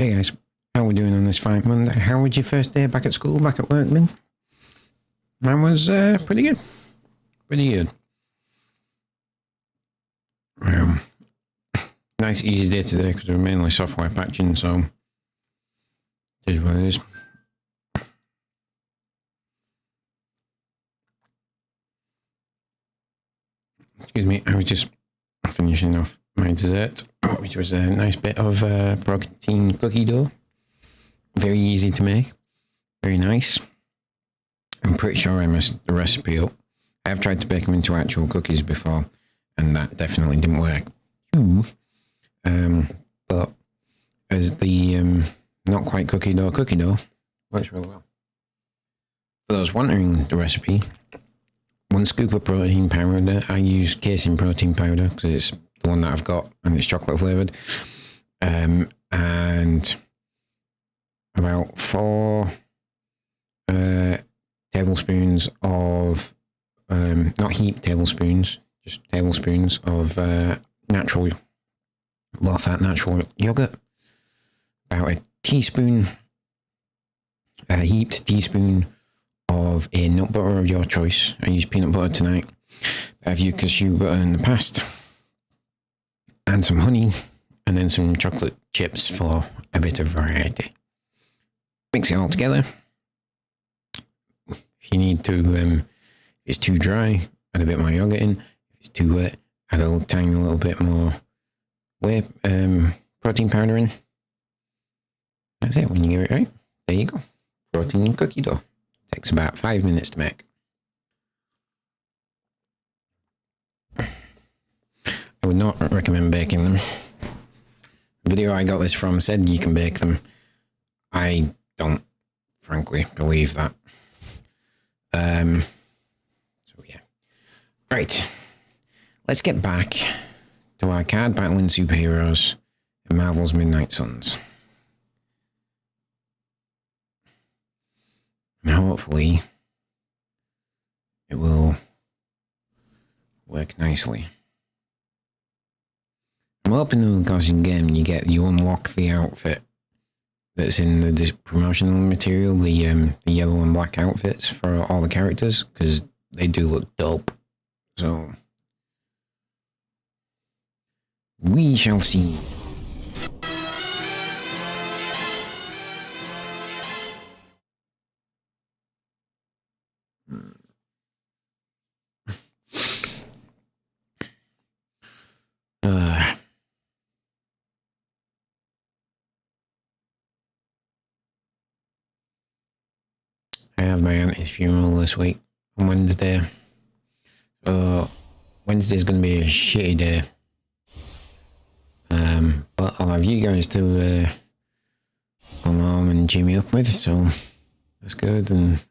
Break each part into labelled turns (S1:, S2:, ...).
S1: Hey guys, how are we doing on this fine Monday? How was your first day back at school, back at work, man? Mine was pretty good. Pretty good. Nice easy day today because we're mainly software patching, so it is what it is. Excuse me, I was just finishing off my dessert, which was a nice bit of protein cookie dough. Very easy to make. Very nice. I'm pretty sure I messed the recipe up. I have tried to bake them into actual cookies before, and that definitely didn't work. But as the not quite cookie dough works really well. For those wondering the recipe, 1 scoop of protein powder. I use casein protein powder because it's the one that I've got and it's chocolate flavored. And about 4 tablespoons of, not heaped tablespoons, just tablespoons of natural, low-fat natural yogurt. About a teaspoon, a heaped teaspoon of a nut butter of your choice. I use peanut butter tonight. I've used cashew butter in the past. And some honey, and then some chocolate chips for a bit of variety. Mix it all together. If you need to, if it's too dry, add a bit more yogurt in. If it's too wet, add a tiny little bit more protein powder in. That's it. When you get it right, there you go. Protein cookie dough. Takes about 5 minutes to make. I would not recommend baking them. The video I got this from said you can bake them. I don't, frankly, believe that. So yeah. Right. Let's get back to our card battling superheroes in Marvel's Midnight Suns. And hopefully it will work nicely. I'm hoping that because in game you unlock the outfit that's in the promotional material, the yellow and black outfits for all the characters, because they do look dope. So we shall see. I have my auntie's funeral this week on Wednesday. So Wednesday's going to be a shitty day. But I'll have you guys to come home and cheer me up with, so that's good. And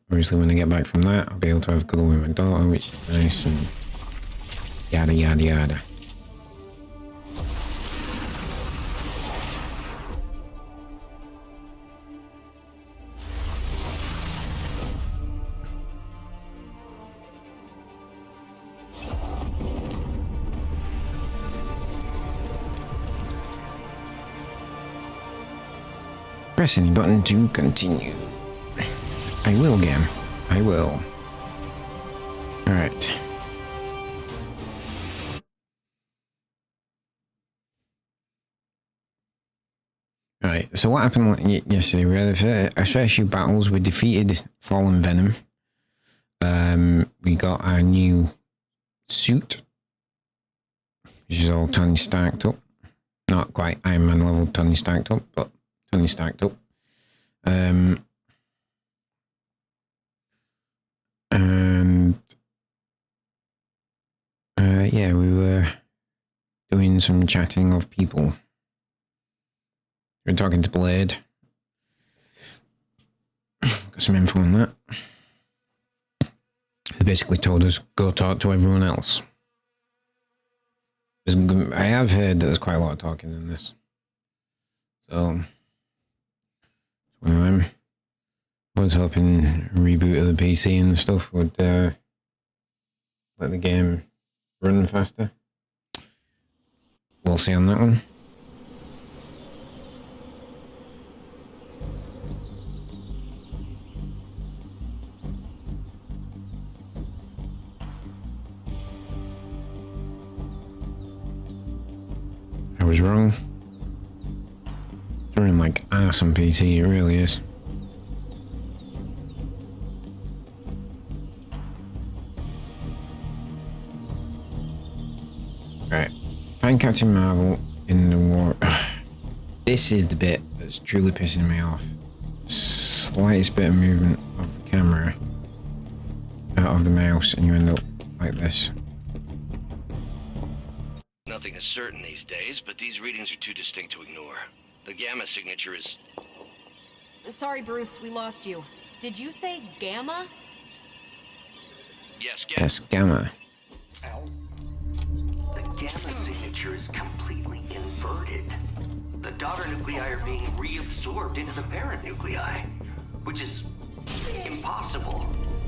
S1: obviously when I get back from that, I'll be able to have a cuddle with my daughter, which is nice, and yada yada yada. Press any button to continue. I will, game. I will. Alright. Alright, so what happened yesterday? We had our first few battles. We defeated Fallen Venom. We got our new suit, which is all Tony Starked up. Not quite Iron Man level Tony Starked up, but Tony Starked up. And yeah, we were doing some chatting of people. We were talking to Blade. Got some info on that. They basically told us, go talk to everyone else. I have heard that there's quite a lot of talking in this. So, I was hoping reboot of the PC and stuff would let the game run faster. We'll see on that one. I was wrong. It's running like ass on PC, it really is. Right. Find Captain Marvel in the war. This is the bit that's truly pissing me off. Slightest bit of movement of the camera out of the mouse and you end up like this.
S2: Nothing is certain these days, but these readings are too distinct to ignore. The gamma signature is...
S3: Sorry, Bruce, we lost you. Did you say gamma?
S2: Yes, gamma.
S1: Yes, gamma.
S4: The gamma signature is completely inverted. The daughter nuclei are being reabsorbed into the parent nuclei, which is impossible.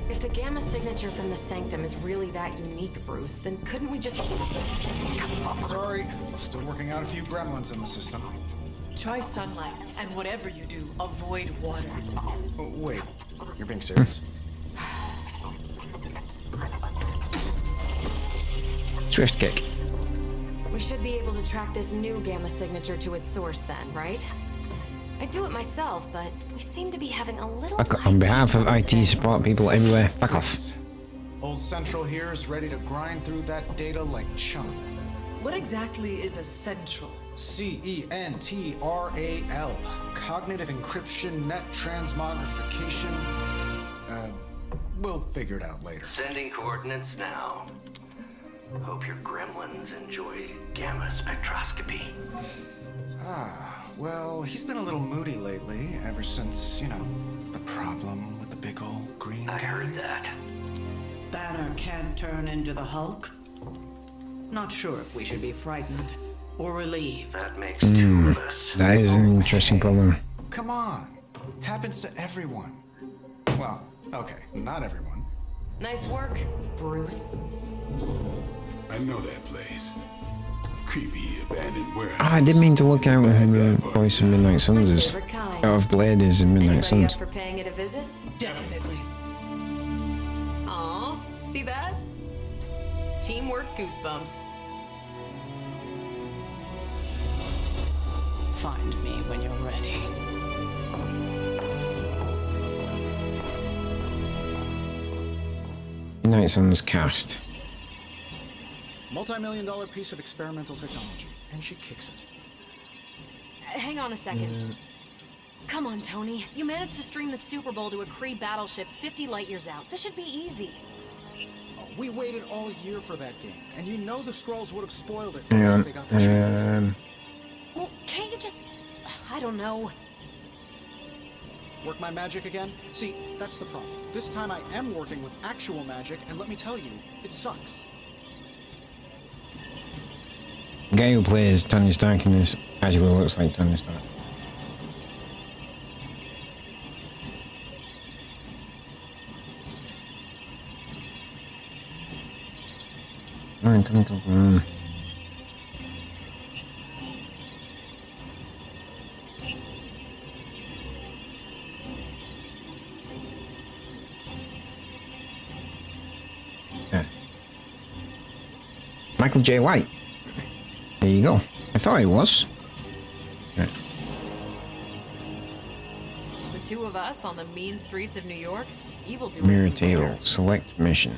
S3: If the gamma signature from the Sanctum is really that unique, Bruce, then couldn't we just...
S5: Sorry, still working out a few gremlins in the system.
S6: Try sunlight, and whatever you do, avoid water.
S5: Oh, wait, you're being serious?
S1: Swift kick.
S3: We should be able to track this new gamma signature to its source then, right? I'd do it myself, but we seem to be having a little...
S1: On behalf of IT support people everywhere, back off.
S5: Old Central here is ready to grind through that data like chum.
S6: What exactly is a central?
S5: CENTRAL. Cognitive encryption, net transmogrification. We'll figure it out later.
S4: Sending coordinates now. Hope your gremlins enjoy gamma spectroscopy.
S5: Well, he's been a little moody lately, ever since, you know, the problem with the big old green guy.
S4: I heard that.
S7: Banner can't turn into the Hulk? Not sure if we should be frightened or relieved.
S4: That makes two of us.
S1: That is an interesting problem.
S5: Come on. Happens to everyone. Well, okay, not everyone.
S3: Nice work, Bruce.
S8: I know that place. Creepy, abandoned warehouse.
S1: Oh, I didn't mean to look out who the voice of Midnight Suns is.
S3: Favorite kind.
S1: Out of Blade is in Midnight
S3: Anybody
S1: Suns.
S3: up for paying it a visit?
S6: Definitely.
S3: Aw, see that? Teamwork goosebumps.
S7: Find me when you're ready.
S1: Midnight Suns cast.
S5: Multi-million-dollar piece of experimental technology, and she kicks it.
S3: Hang on a second. Come on, Tony. You managed to stream the Super Bowl to a Kree battleship 50 light years out. This should be easy.
S5: We waited all year for that game, and you know the Skrulls would have spoiled it
S1: Hang
S5: if they got the chance.
S3: Well, can't you just... I don't know.
S5: Work my magic again? See, that's the problem. This time I am working with actual magic, and let me tell you, it sucks.
S1: The guy who plays Tony Stark in this actually looks like Tony Stark. Alright, come on. Yeah. Michael J. White. There you go. I thought he was. Yeah.
S3: The two of us on the mean streets of New York? Evil doers.
S1: Mirror
S3: beware.
S1: table. Select mission.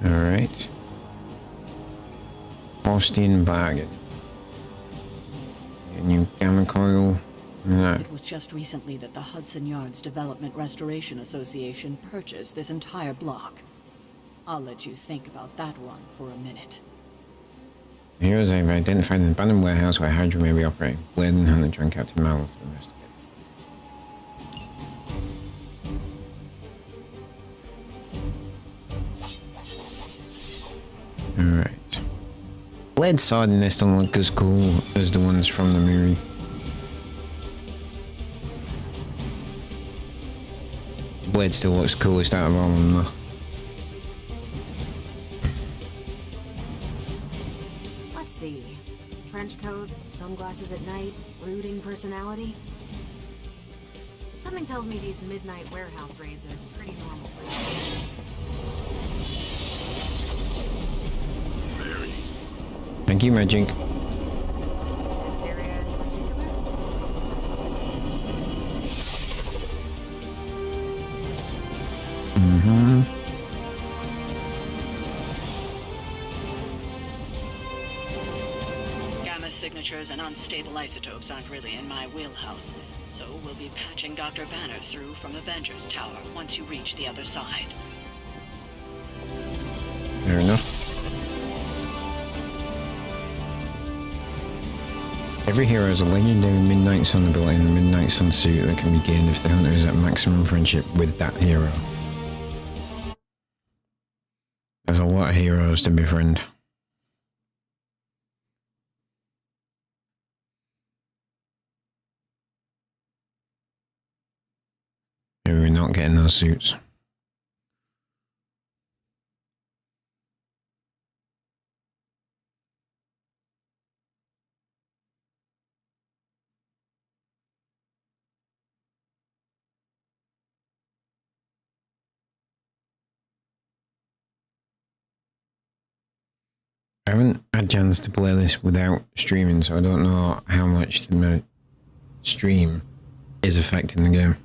S1: Alright. Austin bargain. A new gamma coil.
S7: It was just recently that the Hudson Yards Development Restoration Association purchased this entire block. I'll let you think about that one for a minute.
S1: Heroes have identified an abandoned warehouse where Hydra may be operating. Blade and Hunter join Captain Marvel to investigate. Alright. Blade's sword in this don't look as cool as the ones from the movie. Blade still looks coolest out of all of them though.
S3: Let's see. Trench coat, sunglasses at night, brooding personality. Something tells me these midnight warehouse raids are pretty normal for you.
S1: Thank you, Magic.
S3: This area in particular?
S1: Mm-hmm.
S7: Gamma signatures and unstable isotopes aren't really in my wheelhouse, so we'll be patching Dr. Banner through from Avengers Tower once you reach the other side.
S1: Fair enough. Every hero has a legendary Midnight Sun ability and a Midnight Sun suit that can be gained if the hunter is at maximum friendship with that hero. There's a lot of heroes to befriend. Maybe we're not getting those suits. I haven't had a chance to play this without streaming, so I don't know how much the stream is affecting the game.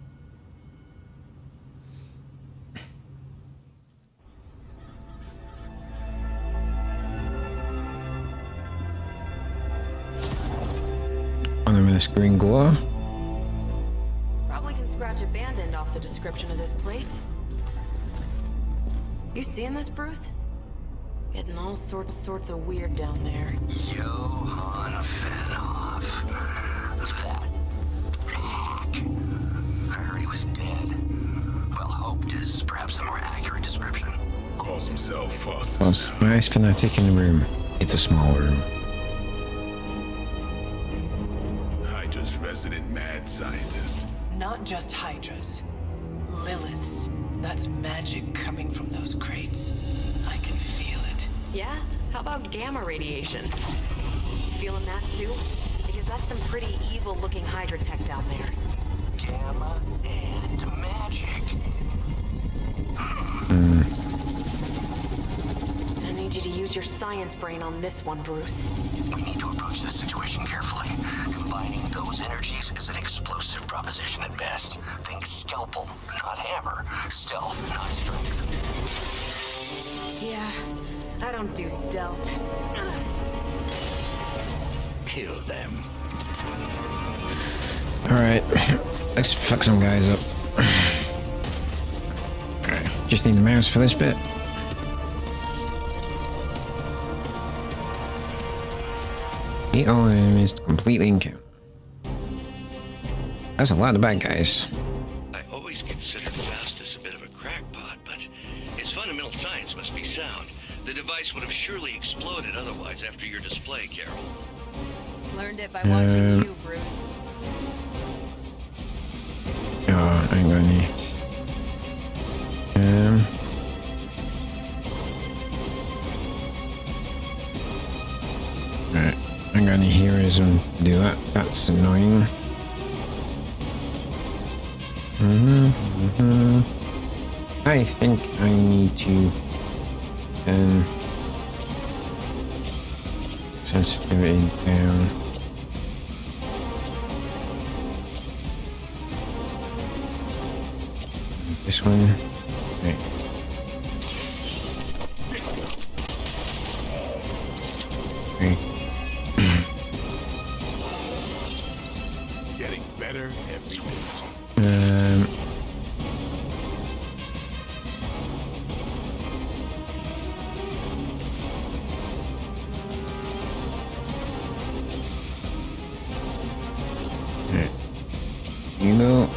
S1: Ominous green glow.
S3: Probably can scratch abandoned off the description of this place. You seeing this, Bruce? Getting all sorts of weird down there.
S4: Johann Fenhoff. That hack. I heard he was dead. Well, hoped is perhaps a more accurate description.
S8: Calls himself Foster's.
S1: Nice fanatic in the room. It's a small room.
S8: Hydra's resident mad scientist.
S6: Not just Hydras. Liliths. That's magic coming from those crates. I can feel it.
S3: Yeah? How about gamma radiation? You feeling that too? Because that's some pretty evil-looking Hydra tech down there.
S4: Gamma and magic.
S3: I need you to use your science brain on this one, Bruce.
S4: We need to approach this situation carefully. Combining those energies is an explosive proposition at best. Think scalpel, not hammer. Stealth, not strength.
S3: Yeah, I don't do stealth.
S4: Kill them.
S1: Alright, let's fuck some guys up. Alright, just need the mouse for this bit. Meet all enemies to completely encounter. That's a lot of bad guys.
S2: I always considered Faustus a bit of a crackpot, but his fundamental science must be sound. The device would have surely exploded otherwise after your display, Carol.
S3: Learned it by watching you, Bruce.
S1: Oh, I ain't got any. Right, I ain't got any heroism to do that. That's annoying. I think I need to sensitivity down. This one. Right. Right.
S8: Getting better every day.
S1: Right. You go.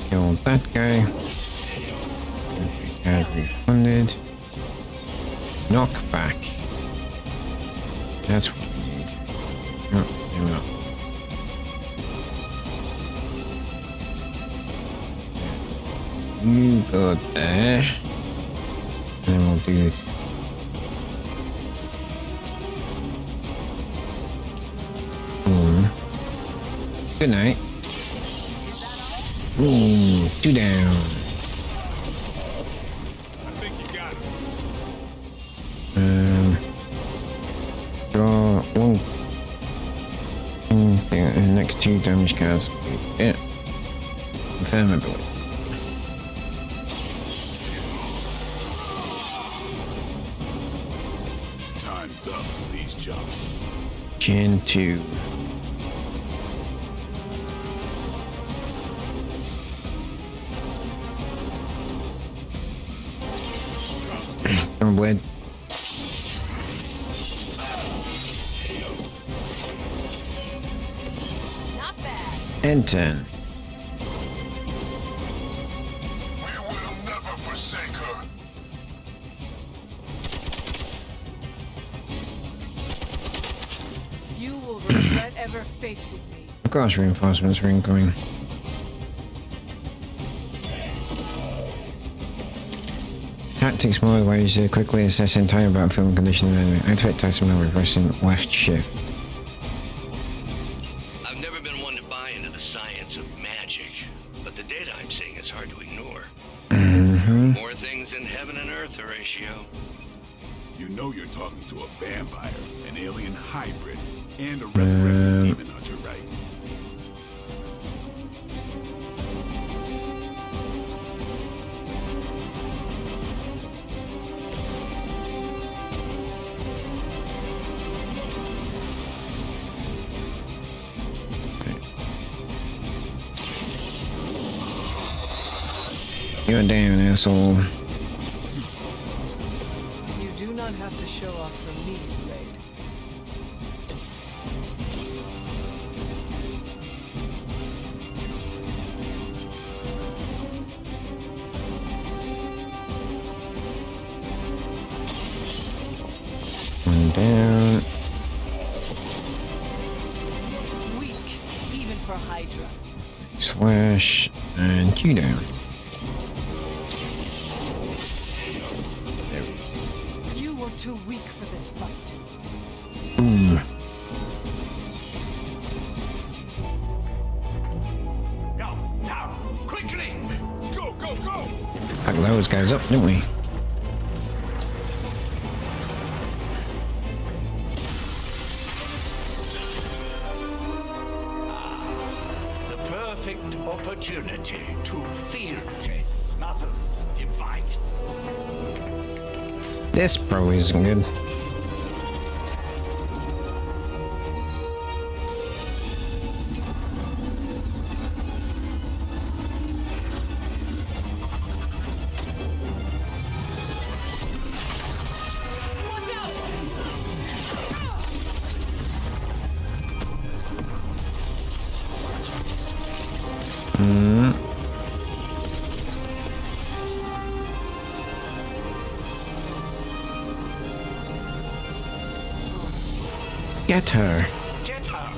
S1: Kill that guy. As refunded. Knock back. That's what we need. No, maybe not. You go there. And then we'll do good night. Ooh, 2 down.
S8: I think you got it.
S1: Draw. damage cards. Yeah. Confirm ability.
S8: Time's up for these jumps.
S1: Gen 2. Come on, Blade.
S3: Not bad.
S1: And 10.
S8: We will never forsake her.
S6: You will regret ever facing me.
S1: Of course, reinforcements are incoming. Tactics mode allows you to quickly assess entire battlefield and condition of the enemy. Activate tactics mode by pressing left shift.
S2: I've never been one to buy into the science of magic, but the data I'm seeing is hard to ignore. More things in heaven and earth, Horatio.
S8: You know you're talking to a vampire, an alien hybrid, and a resurrected demon hunter, right?
S1: You're down, asshole.
S6: You do not have to show off for me, Blade.
S1: One down.
S6: Weak, even for Hydra.
S1: Slash. And you down.
S6: You were too weak for this fight.
S1: Boom.
S8: Now, quickly! Let's go, go, go!
S1: Pack those guys up, didn't we?
S9: The perfect opportunity to field test Mother's device.
S1: This probably isn't good. Get her.
S9: Get her!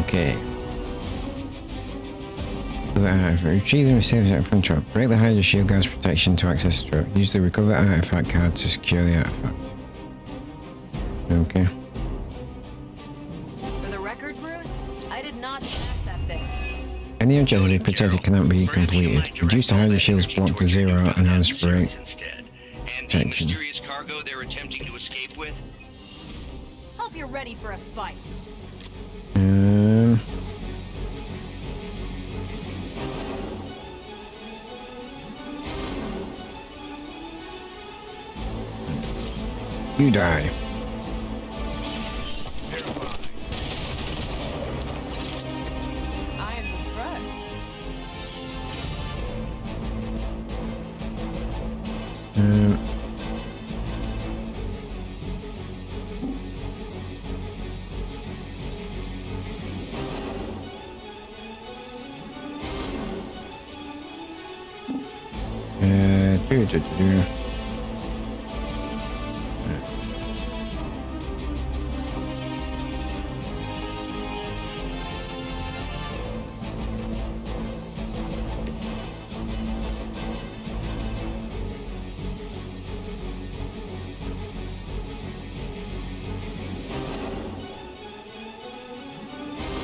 S1: Okay. Retrieve and receive the from truck. Break the Hydra shield guard's protection to access the truck. Use the recover artifact card to secure the artifact. Okay.
S3: For the record, Bruce, I did not smash that thing.
S1: Any objective protected cannot be completed. Reduce the Hydra shield's block to 0 and add break
S2: Instead. And the
S1: protection.
S2: mysterious cargo they're attempting to escape with?
S3: Hope you're ready for a fight.
S1: You die.
S6: I am impressed.
S1: Do.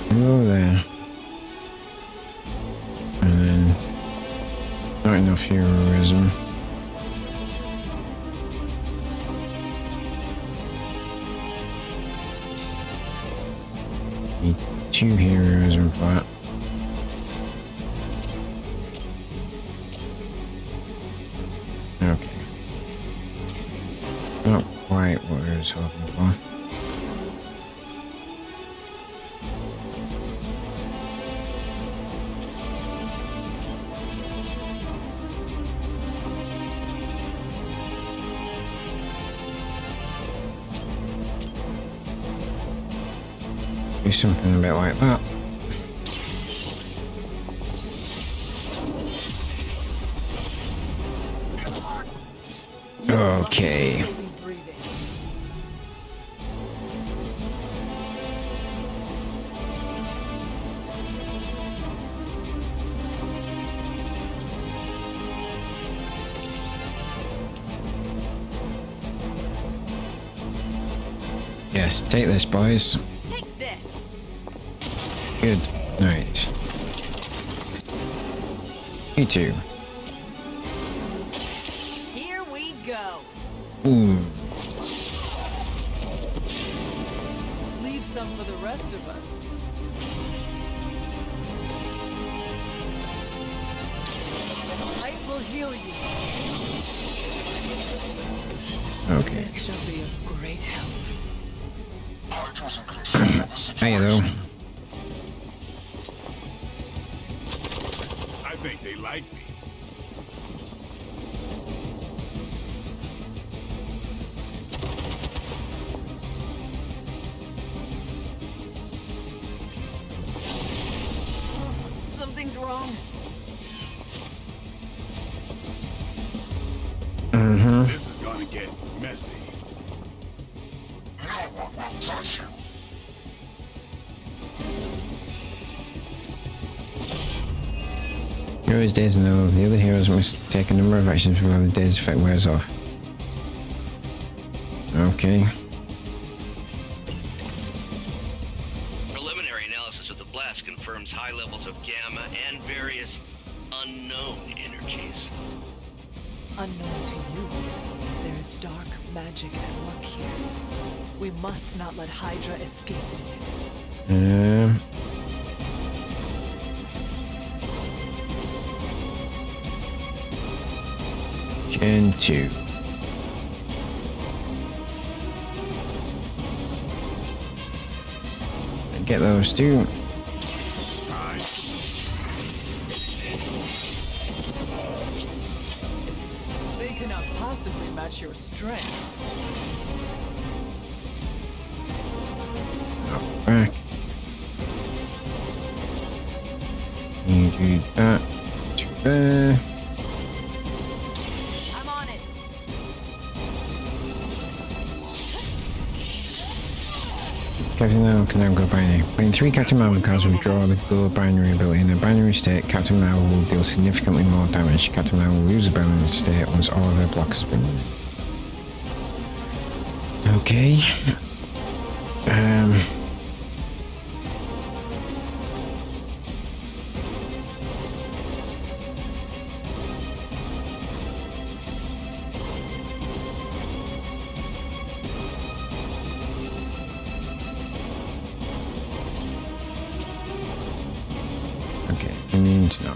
S1: Go there. And then not enough enough heroism. Need 2 heroism for that. Okay. Not quite what I was hoping for. Do something a bit like that. Okay. Yes, take this, boys.
S3: Take this.
S1: Good night. You too.
S3: Here we go.
S1: Ooh.
S6: Leave some for the rest of us. Light will heal you.
S1: Okay.
S6: This shall be of great help.
S1: Hiya, though.
S8: I think they like me.
S3: Something's wrong.
S8: This is gonna get messy. No one will touch you.
S1: Hero's days are no. The other heroes must take a number of actions before the day's effect wears off. Okay.
S2: Preliminary analysis of the blast confirms high levels of gamma and various unknown energies.
S6: Unknown to you, there is dark magic at work here. We must not let Hydra escape with it.
S1: Gen 2. Get those two.
S6: They cannot possibly match your strength.
S1: Up back. You do that to there.
S3: I'm on it.
S1: Captain Marvel can now go binary. Playing 3 Captain Marvel cards will draw the go binary ability. In a binary state, Captain Marvel will deal significantly more damage. Captain Marvel will lose the binary state once all of her blocks have been. Okay. Okay, I need to know.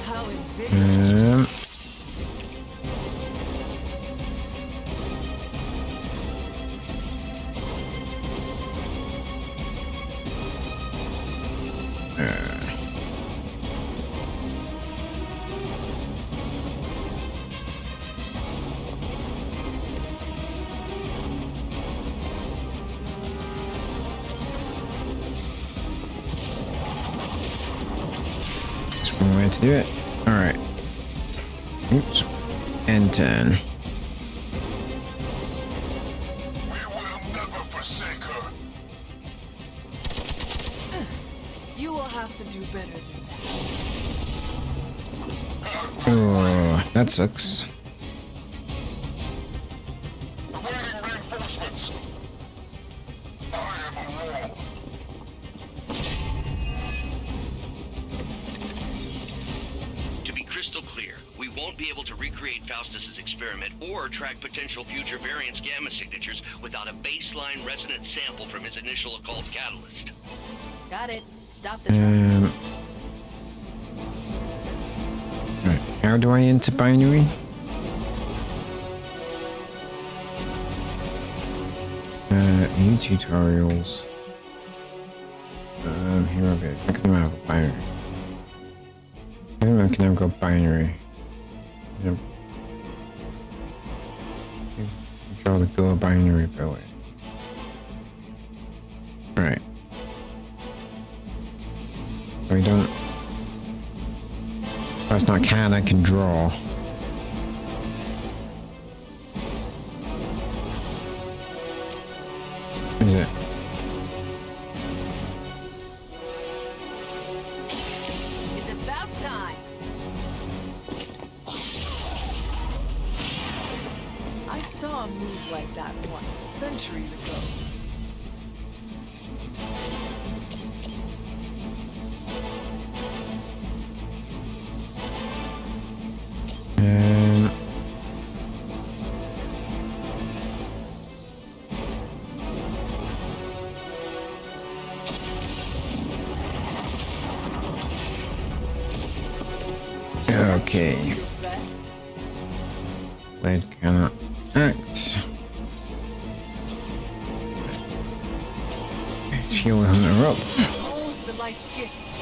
S6: How invidious.
S1: That's one way to do it. Alright. Oops. And turn.
S9: We will never forsake her.
S6: You will have to do better than that.
S1: Oh, that sucks.
S2: won't be able to recreate Faustus's experiment or track potential future variance gamma signatures without a baseline resonance sample from his initial occult catalyst.
S3: Got it. Stop the truck.
S1: Right. How do I enter binary? New tutorials. Here I go. I can now go binary. I can now go binary. Yep. Control the go binary ability. Right. So we don't. That's not can, I can draw. Is it?
S3: It's about time.
S6: I saw a move like that once, centuries ago.
S1: Okay.
S6: Your best.
S1: Blade cannot act. Let's heal her up.
S6: Hold the light's gift.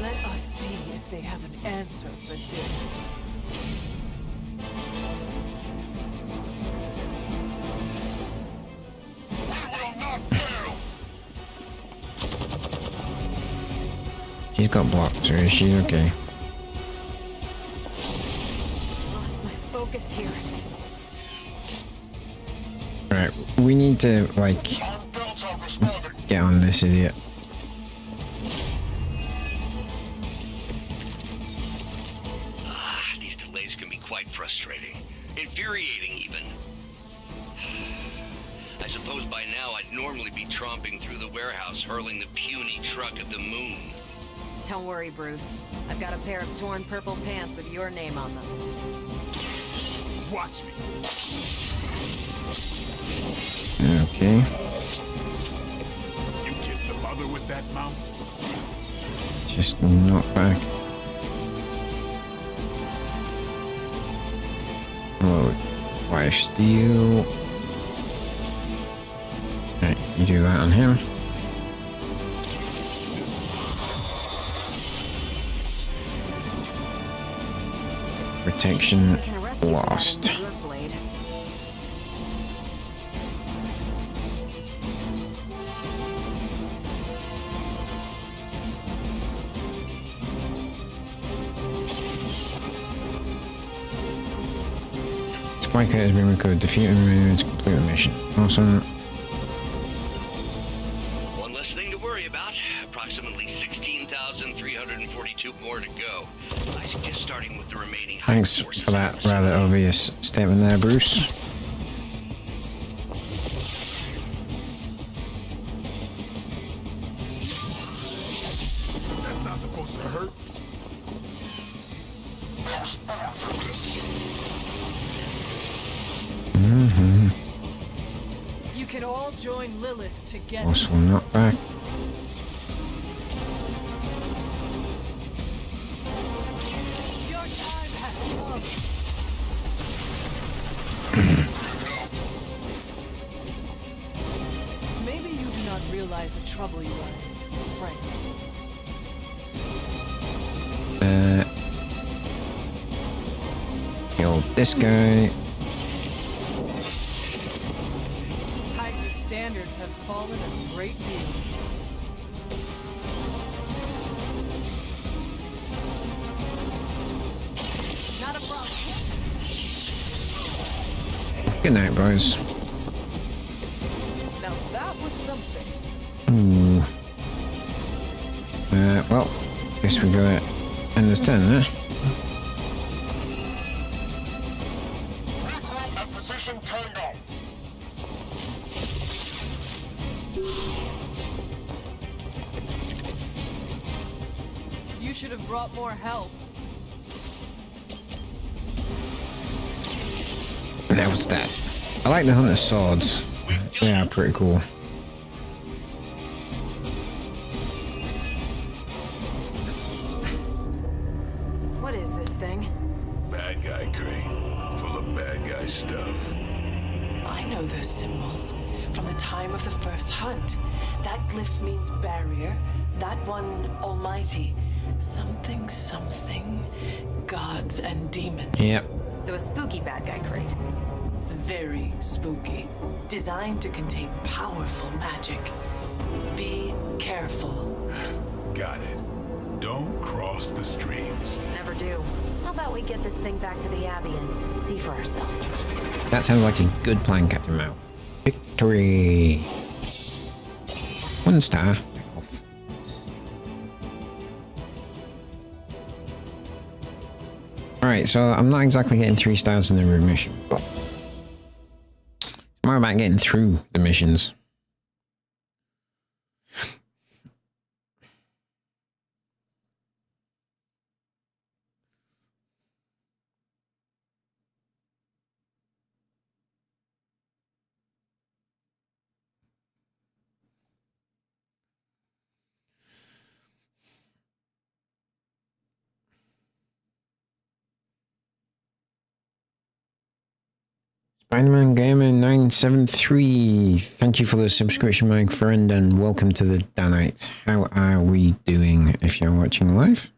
S6: Let us see if they have an answer for this.
S9: We will not fail.
S1: She's got blocked, so she's okay.
S3: Lost my focus here.
S1: Right, we need to, like,
S9: Our belts are responding.
S1: get on this idiot.
S2: These delays can be quite frustrating. Infuriating, even. I suppose by now I'd normally be tromping through the warehouse, hurling the puny truck at the moon.
S3: Don't worry, Bruce. I've got a pair of torn purple pants with your name on them.
S8: Watch me.
S1: Okay.
S8: You kissed the mother with that mouth?
S1: Just knock back. Load. Wire steel. Right, you do that on him. Protection
S3: I can arrest you for that
S1: lost.
S3: as your blade.
S1: Spiker has been recovered. Defeat and complete the mission. Awesome.
S2: One less thing to worry about. Approximately 16,342 more to go. I suggest starting with the remaining.
S1: Thanks for that rather obvious statement there, Bruce.
S8: That's not supposed to hurt.
S6: You can all join Lilith together.
S1: Also knock back.
S6: Your time has come. Maybe you do not realize the trouble you are in, friend.
S1: Kill this guy.
S6: Hydra standards have fallen a great deal. Not a problem.
S1: Good night, boys.
S6: Now that was something.
S1: Well, guess we gotta end this turn, huh?
S9: Regroup at position Tango.
S6: You should have brought more help.
S1: the hell's that? I like the hunter's swords. They are pretty cool.
S3: What is this thing?
S8: Bad guy crate. Full of bad guy stuff.
S6: I know those symbols from the time of the first hunt. That glyph means barrier, that one almighty. Something, something, gods and demons.
S1: Yep.
S3: So a spooky bad guy crate.
S6: Very spooky. Designed to contain powerful magic. Be careful.
S8: Got it. Don't cross the streams.
S3: Never do. How about we get this thing back to the Abbey and see for ourselves?
S1: That sounds like a good plan, Captain Mao. Victory! 1 star. Back off. Alright, so I'm not exactly getting 3 stars in every mission, but it's more about getting through the missions. Spider-Man Gamer 973, thank you for the subscription, my friend, and welcome to the Danites. How are we doing if you're watching live?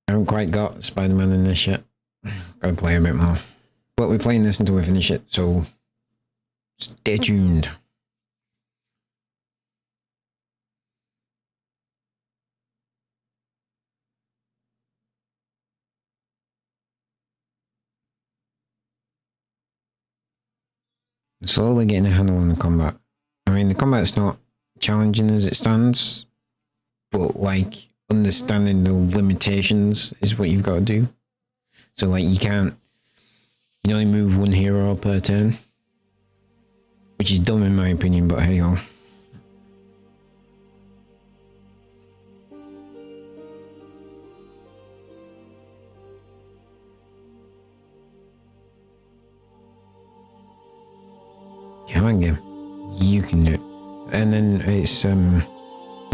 S1: I haven't quite got Spider-Man in this yet. Gotta play a bit more. But we're playing this until we finish it, so stay tuned. Slowly getting a handle on the combat. I mean, the combat's not challenging as it stands, but like understanding the limitations is what you've got to do. So like you can only move 1 hero per turn, which is dumb in my opinion, but hey ho. Come on, game. You can do it. And then it's you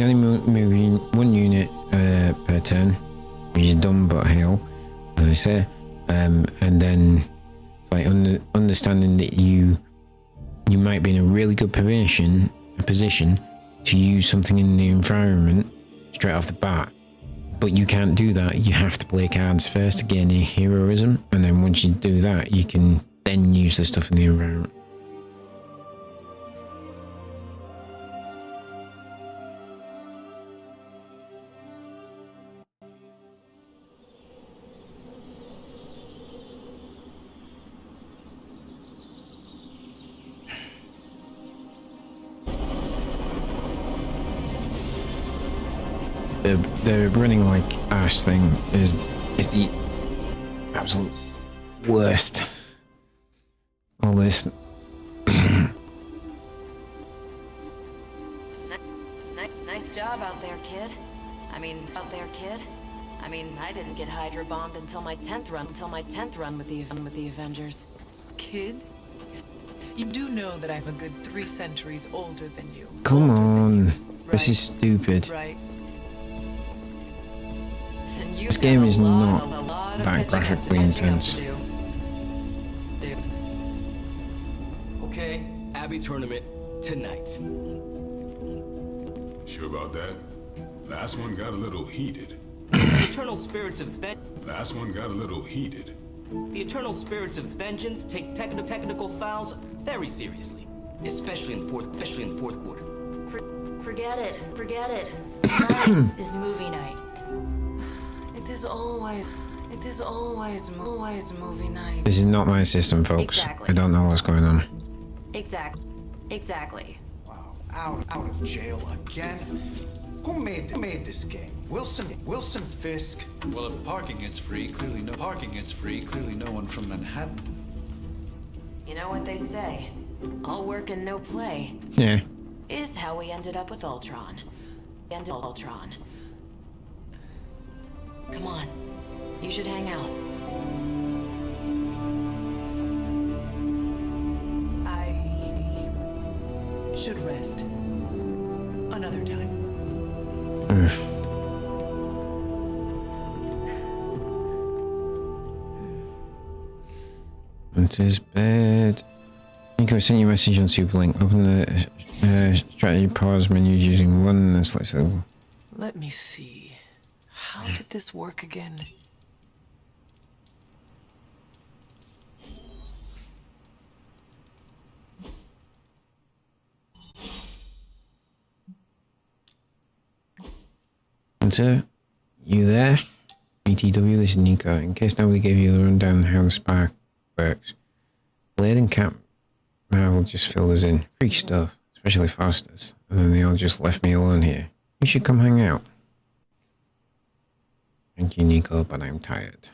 S1: only move 1 unit per turn, which is dumb but hell, as I say. And then it's like understanding that you might be in a really good position to use something in the environment straight off the bat, but you can't do that. You have to play cards first to gain your heroism, and then once you do that, you can then use the stuff in the environment. The running like ass thing is the absolute worst. All this.
S3: Nice job out there, kid. I mean, I didn't get Hydra bombed until my 10th run with the Avengers.
S6: Kid? You do know that I'm a good 3 centuries older than you.
S1: Come on.
S6: Right?
S1: This is stupid.
S6: Right.
S1: This game is not that graphically intense.
S10: Okay, Abbey tournament tonight.
S8: Sure about that? Last one got a little heated.
S10: The eternal spirits of
S8: Last one got a little heated.
S10: The eternal spirits of vengeance take technical fouls very seriously, especially in fourth quarter.
S3: Forget it. Tonight is movie night. It is always movie night.
S1: This is not my system, folks.
S3: Exactly.
S1: I don't know what's going on.
S3: Exactly.
S11: Wow, out of jail again? Who made this game? Wilson Fisk?
S12: Well, if parking is free, clearly no one from Manhattan.
S3: You know what they say? All work and no play.
S1: Yeah.
S3: Is how we ended up with Ultron. end of Ultron. Come on. You should hang out.
S6: I should rest. Another time.
S1: Into his bed. Nico sent you a message on Superlink. Open the strategy pause menu using one and select the.
S6: Let me see. How did this work again?
S1: Enter. You there? BTW, this is Nico. In case nobody gave you the rundown on how the spark works, Blade and Cap Marvel just filled us in. Freak stuff, especially Foster's. And then they all just left me alone here. You should come hang out. Thank you, Nico, but I'm tired.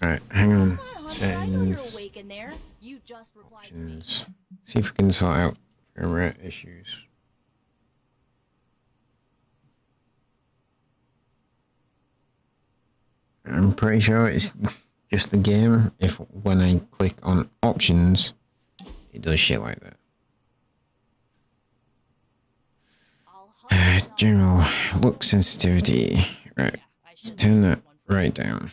S1: Alright, hang on. Settings. Options. See if we can sort out firmware issues. I'm pretty sure it's just the game if when I click on options, it does shit like that. General look sensitivity. Right. Let's turn that right down.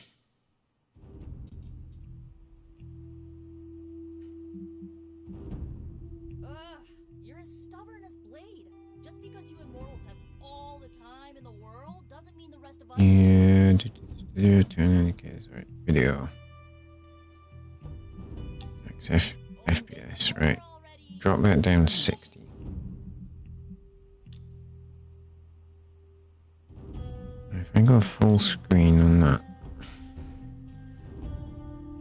S13: You're as stubborn as Blade. Just because you immortals have all the time in the world doesn't mean the rest of us.
S1: Yeah, turn indicators, right? Video. Max FPS, right? Drop that down to 60. If I go full screen on that,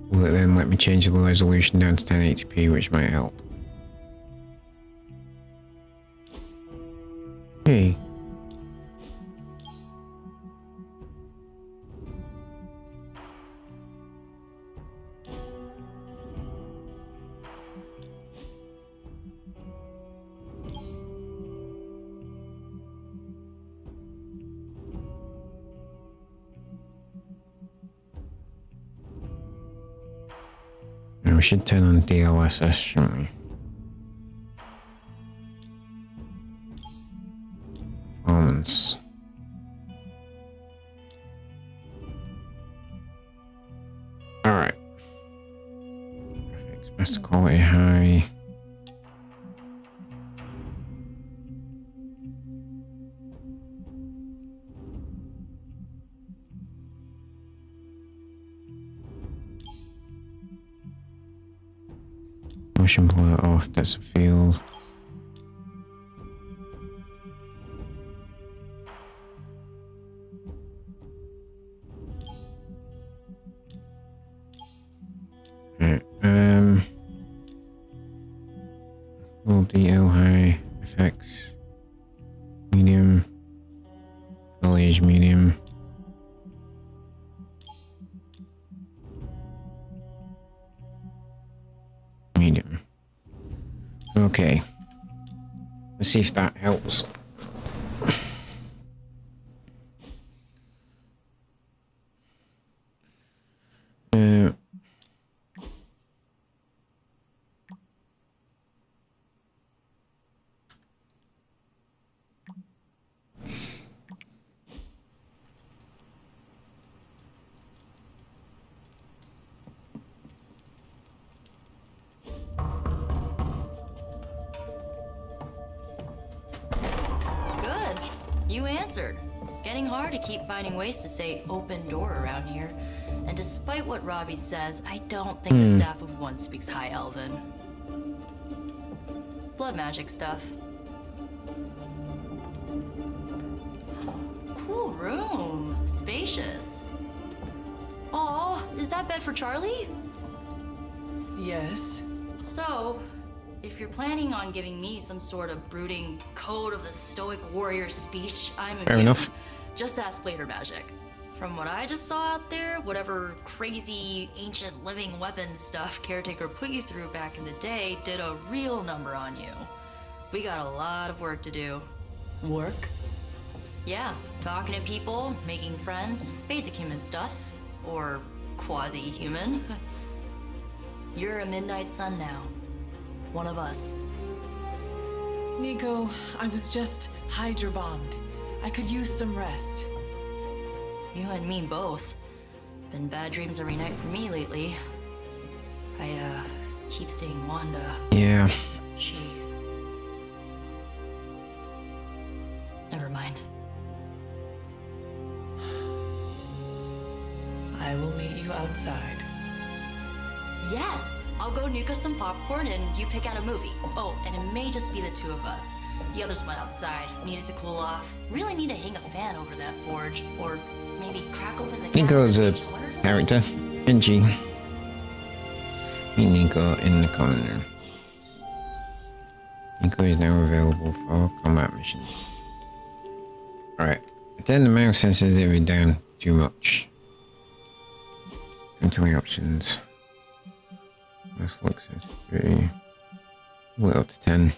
S1: will it then let me change the resolution down to 1080p, which might help? Hey. We should turn on DLSS, shouldn't we? Performance. Alright. Graphics, best quality, high. Motion blur off, that's a field. Right, full DL high, effects, medium, foliage medium. Medium. Okay. Let's see if that helps.
S3: You answered. Getting hard to keep finding ways to say open door around here. And despite what Robbie says, I don't think the staff of one speaks High Elven. Blood magic stuff. Cool room. Spacious. Aw, is that bed for Charlie?
S6: Yes.
S3: So, if you're planning on giving me some sort of brooding code of the stoic warrior speech, I'm immune.
S1: Fair enough.
S3: Just ask Later Magic. From what I just saw out there, whatever crazy ancient living weapons stuff Caretaker put you through back in the day did a real number on you. We got a lot of work to do.
S6: Work?
S3: Yeah, talking to people, making friends, basic human stuff. Or quasi-human. You're a Midnight Sun now. One of us.
S6: Nico, I was just hydro bombed. I could use some rest.
S3: You and me both. Been bad dreams every night for me lately. I, keep seeing Wanda.
S1: Yeah.
S3: She... Never mind.
S6: I will meet you outside.
S3: Yes! I'll go nuke us some popcorn and you pick out a movie. Oh, and it may just be the two of us. The others went outside, needed to cool off. Really need to hang a fan over that forge. Or maybe crack open the
S1: Nico's a character, isn't she? Meet Nico in the corner. Nico is now available for combat missions. Alright. Turn the mouse sensitivity down too much. Come to the options. Mouse look sensitivity. Well, up to 10.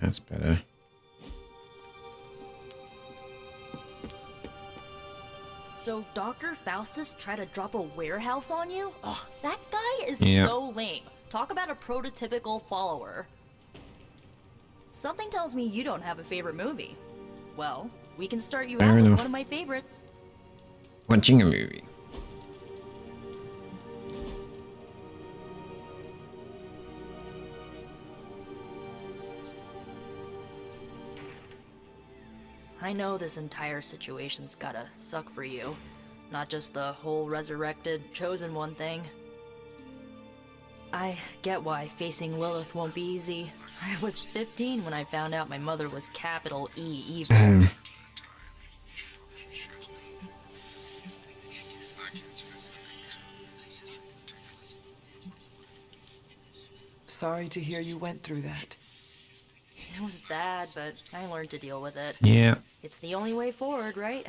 S1: That's better.
S13: So Dr. Faustus tried to drop a warehouse on you? Ugh, that guy is
S1: Yeah.
S13: so lame. Talk about a prototypical follower. Something tells me you don't have a favorite movie. Well, we can start you
S1: Fair
S13: out with
S1: enough.
S13: one of my favorites.
S1: Watching a movie.
S13: I know this entire situation's gotta suck for you. Not just the whole resurrected, chosen one thing. I get why facing Lilith won't be easy. I was 15 when I found out my mother was capital E evil.
S6: Sorry to hear you went through that.
S13: It was bad, but I learned to deal with it.
S1: Yeah.
S13: It's the only way forward, right?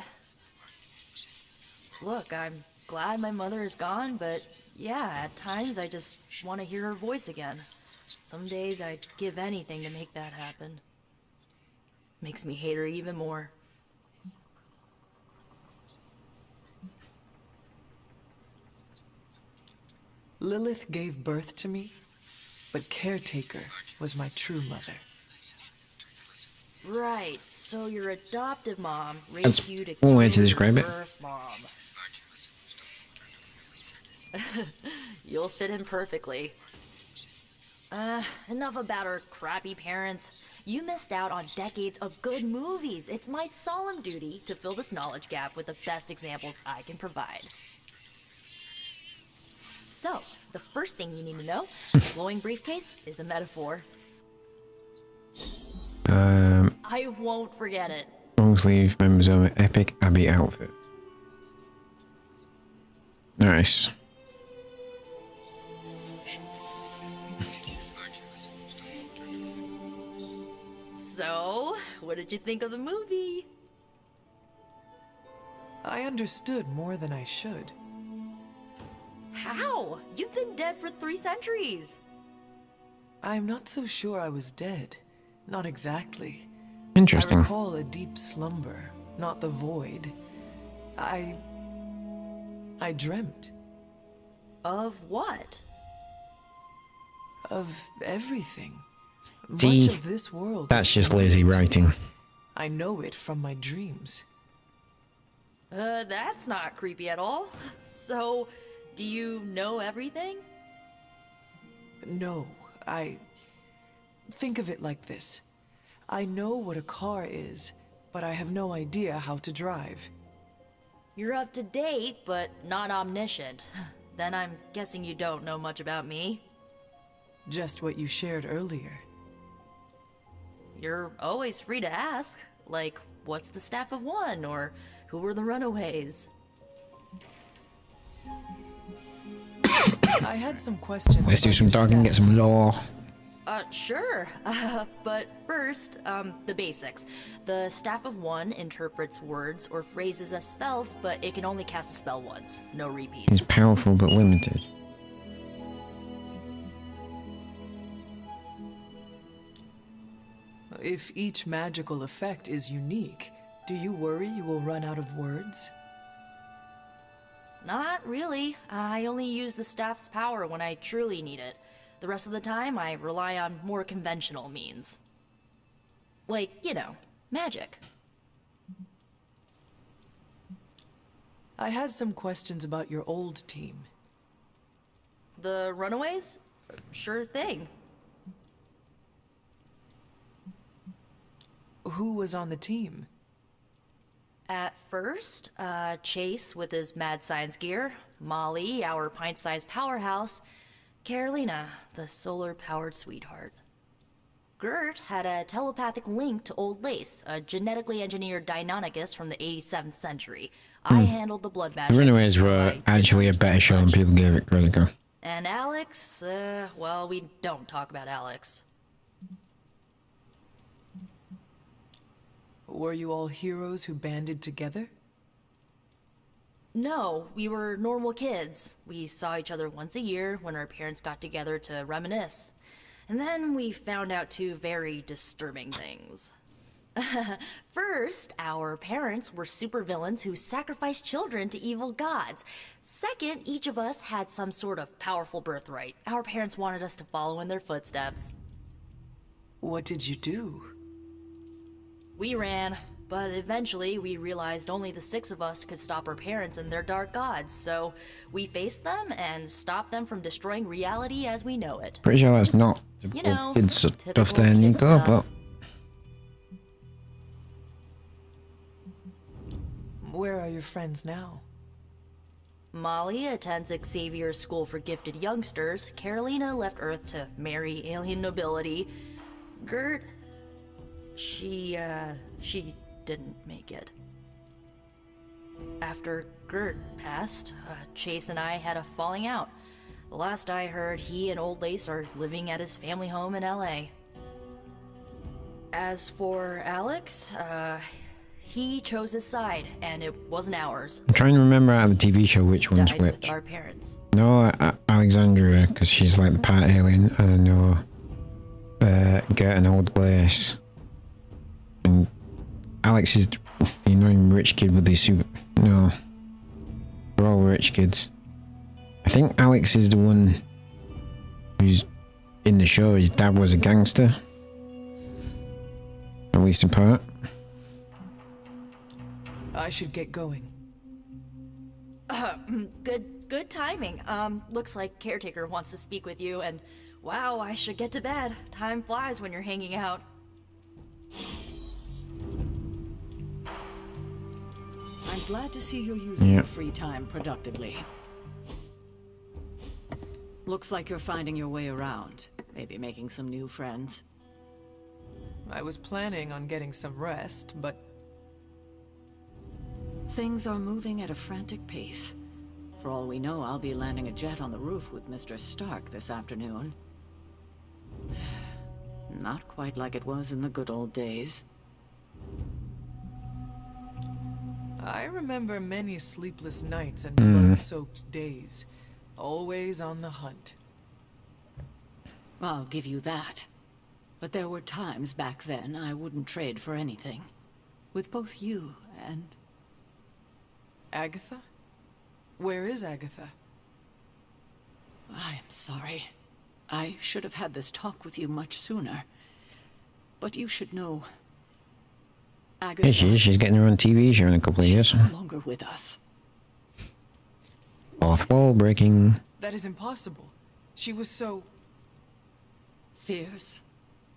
S13: Look, I'm glad my mother is gone, but yeah, at times I just want to hear her voice again. Some days I'd give anything to make that happen. Makes me hate her even more.
S6: Lilith gave birth to me, but Caretaker was my true mother.
S13: Right, so your adoptive mom
S1: That's
S13: raised you to
S1: one way to
S13: kill
S1: describe
S13: your
S1: it.
S13: birth mom. You'll fit in perfectly. Enough about our crappy parents. You missed out on decades of good movies. It's my solemn duty to fill this knowledge gap with the best examples I can provide. So, the first thing you need to know, the glowing briefcase is a metaphor. I won't forget it.
S1: Long sleeve members of an epic Abbey outfit. Nice.
S13: So, what did you think of the movie?
S6: I understood more than I should.
S13: How? You've been dead for 3 centuries.
S6: I'm not so sure I was dead. Not exactly.
S1: Interesting.
S6: I recall a deep slumber, not the void. I dreamt.
S13: Of what?
S6: Of everything.
S1: See,
S6: Much of this world
S1: that's
S6: is
S1: just
S6: quiet.
S1: lazy writing.
S6: I know it from my dreams.
S13: That's not creepy at all. So, do you know everything?
S6: No, think of it like this. I know what a car is, but I have no idea how to drive.
S13: You're up to date, but not omniscient. Then I'm guessing you don't know much about me.
S6: Just what you shared earlier.
S13: You're always free to ask. Like, what's the staff of one? Or who were the runaways?
S6: I had some questions.
S1: Let's do
S6: about
S1: some
S6: your
S1: talking, get
S6: staff.
S1: some law.
S13: Sure. But first, the basics. The Staff of One interprets words or phrases as spells, but it can only cast a spell once. No repeats.
S1: It's powerful but limited.
S6: If each magical effect is unique, do you worry you will run out of words?
S13: Not really. I only use the staff's power when I truly need it. The rest of the time, I rely on more conventional means. Like, you know, magic.
S6: I had some questions about your old team.
S13: The Runaways? Sure thing.
S6: Who was on the team?
S13: At first, Chase with his mad science gear, Molly, our pint-sized powerhouse, Carolina, the solar-powered sweetheart. Gert had a telepathic link to Old Lace, a genetically engineered Danarkage from the 87th century. I handled the blood magic.
S1: The Runaways were actually a better show than people gave it credit for.
S13: And Alex, well, we don't talk about Alex.
S6: Were you all heroes who banded together?
S13: No, we were normal kids. We saw each other once a year when our parents got together to reminisce. And then we found out two very disturbing things. First, our parents were supervillains who sacrificed children to evil gods. Second, each of us had some sort of powerful birthright. Our parents wanted us to follow in their footsteps.
S6: What did you do?
S13: We ran, but eventually we realized only the 6 of us could stop our parents and their dark gods, so we faced them and stopped them from destroying reality as we know it.
S1: Pretty sure that's not typical kid stuff there, Nico, but...
S6: Where are your friends now?
S13: Molly attends Xavier's School for Gifted Youngsters. Carolina left Earth to marry alien nobility. Gert... She didn't make it. After Gert passed, Chase and I had a falling out. The last I heard, he and Old Lace are living at his family home in LA. As for Alex, he chose his side, and it wasn't ours.
S1: I'm trying to remember out of the TV show which one's
S13: Died
S1: which.
S13: with our parents.
S1: No, Alexandria, because she's like the part alien, and I know Gert and Old Lace. And Alex is the annoying rich kid with the super... No. They're all rich kids. I think Alex is the one who's in the show. His dad was a gangster. At least in part.
S6: I should get going.
S13: Good timing. Looks like Caretaker wants to speak with you, and wow, I should get to bed. Time flies when you're hanging out.
S7: I'm glad to see you're using your free time productively. Looks like you're finding your way around. Maybe making some new friends.
S6: I was planning on getting some rest, but...
S7: Things are moving at a frantic pace. For all we know, I'll be landing a jet on the roof with Mr. Stark this afternoon. Not quite like it was in the good old days.
S6: I remember many sleepless nights and blood-soaked days. Always on the hunt.
S7: I'll give you that. But there were times back then I wouldn't trade for anything. With both you and...
S6: Agatha? Where is Agatha?
S7: I am sorry. I should have had this talk with you much sooner. But you should know... Agatha...
S1: Yeah, she is. She's getting her own TV show in a couple of years.
S7: She's no longer with us.
S1: Fourth wall breaking.
S6: That is impossible. She was so...
S7: Fierce.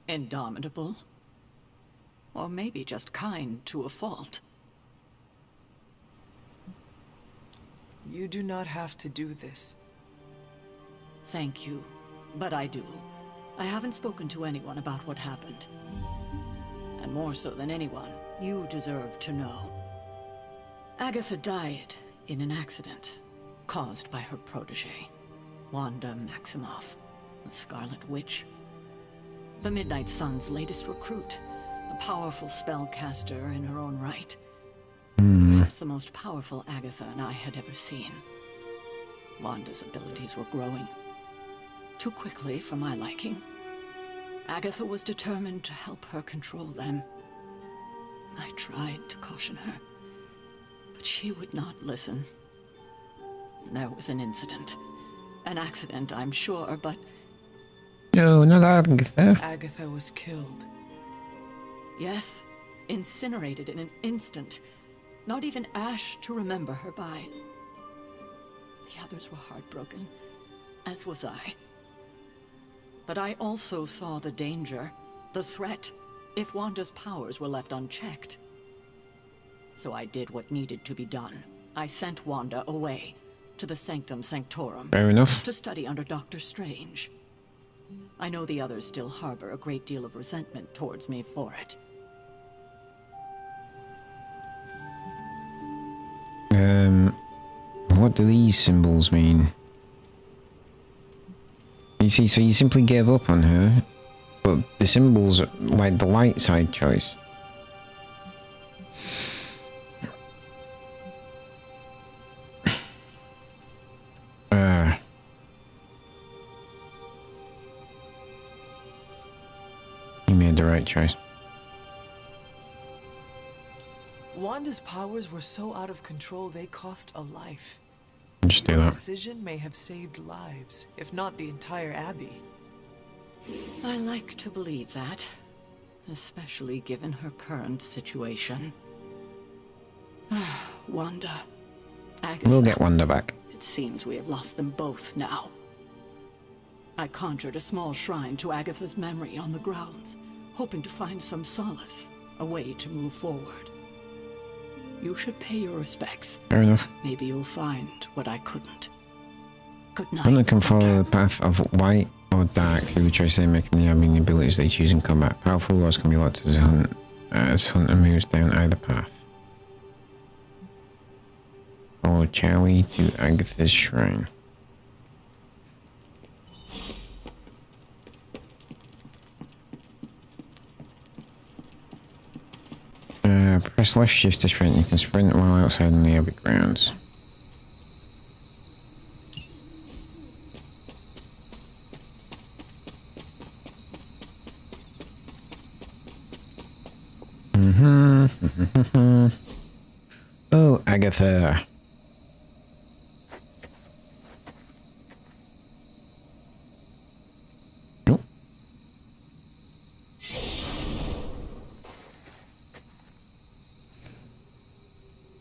S7: Indomitable. Or maybe just kind to a fault.
S6: You do not have to do this.
S7: Thank you, but I do. I haven't spoken to anyone about what happened. And more so than anyone, you deserve to know. Agatha died in an accident caused by her protege, Wanda Maximoff, the Scarlet Witch. The Midnight Sun's latest recruit. A powerful spellcaster in her own right. Perhaps the most powerful Agatha and I had ever seen. Wanda's abilities were growing. Too quickly for my liking. Agatha was determined to help her control them. I tried to caution her, but she would not listen. There was an incident. An accident, I'm sure, but...
S1: No, not Agatha.
S6: Agatha was killed.
S7: Yes, incinerated in an instant. Not even ash to remember her by. The others were heartbroken, as was I. But I also saw the danger, the threat, if Wanda's powers were left unchecked. So I did what needed to be done. I sent Wanda away, to the Sanctum Sanctorum.
S1: Fair enough.
S7: To study under Doctor Strange. I know the others still harbor a great deal of resentment towards me for it.
S1: What do these symbols mean? You see, so you simply gave up on her, but the symbols are like the light side choice. You made the right choice.
S6: Wanda's powers were so out of control they cost a life.
S1: Just do
S6: Her
S1: that.
S6: decision may have saved lives, if not the entire Abbey.
S7: I like to believe that, especially given her current situation. Wanda. Agatha.
S1: We'll get Wanda back.
S7: It seems we have lost them both now. I conjured a small shrine to Agatha's memory on the grounds, hoping to find some solace, a way to move forward. You should pay your respects.
S1: Fair enough.
S7: Maybe you'll find what I couldn't. Good night.
S1: One can follow the path of light or dark through the choice they make and the arming abilities they choose in combat. Powerful wars can be locked as Hunter moves down either path. Follow Charlie to Agatha's shrine. Press left shift to sprint. You can sprint while outside on the Abbey grounds. Oh, Agatha. Nope.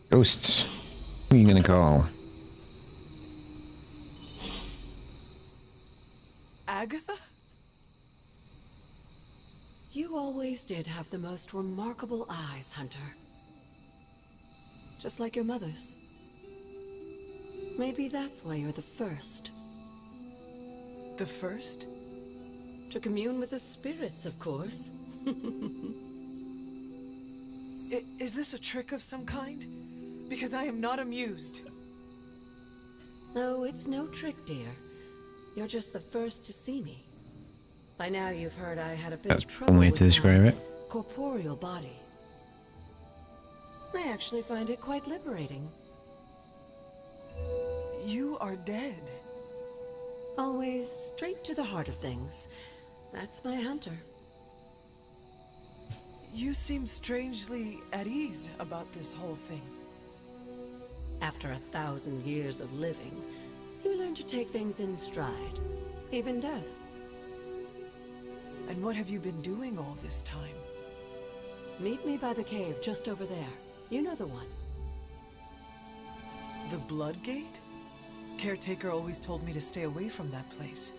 S1: Ghosts. Who are you gonna call?
S6: Agatha?
S14: You always did have the most remarkable eyes, Hunter. Just like your mother's. Maybe that's why you're the first.
S6: The first?
S14: To commune with the spirits, of course.
S6: Is this a trick of some kind? Because I am not amused.
S14: No, it's no trick, dear. You're just the first to see me. By now you've heard I had a bit of trouble
S1: one way
S14: with
S1: to describe
S14: my
S1: it.
S14: corporeal body. I actually find it quite liberating.
S6: You are dead.
S14: Always straight to the heart of things. That's my Hunter.
S6: You seem strangely at ease about this whole thing.
S14: After 1,000 years of living, you learn to take things in stride. Even death.
S6: And what have you been doing all this time?
S14: Meet me by the cave just over there. You know the one.
S6: The Blood Gate? Caretaker always told me to stay away from that place.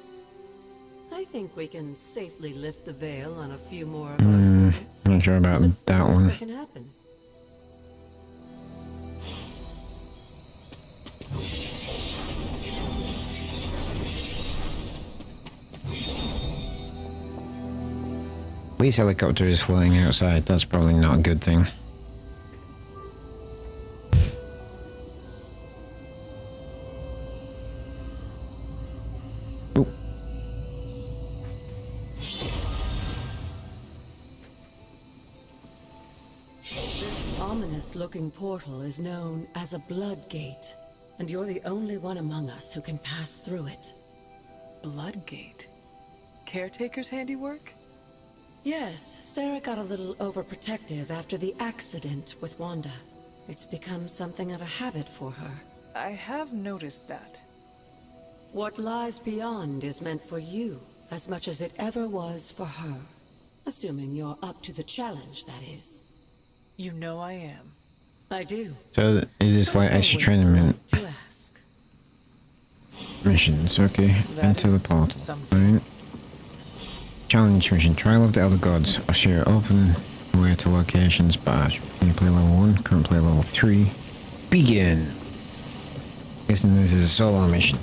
S14: I think we can safely lift the veil on a few more of our secrets.
S1: Not sure about
S14: What's the
S1: that
S14: worst
S1: one.
S14: that can happen?
S1: Police helicopter is flying outside. That's probably not a good thing. Oop.
S14: ominous-looking portal is known as a blood gate, and you're the only one among us who can pass through it.
S6: Bloodgate? Caretaker's handiwork?
S14: Yes, Sarah got a little overprotective after the accident with Wanda. It's become something of a habit for her.
S6: I have noticed that.
S14: What lies beyond is meant for you as much as it ever was for her. Assuming you're up to the challenge, that is.
S6: You know I am.
S14: I do.
S1: So is this like extra training missions? Okay, enter the portal. Right. Challenge mission: Trial of the Elder Gods. Usher open way to locations. Badge. Play level 1. Current play level 3. Begin. Guessing this is a solo mission.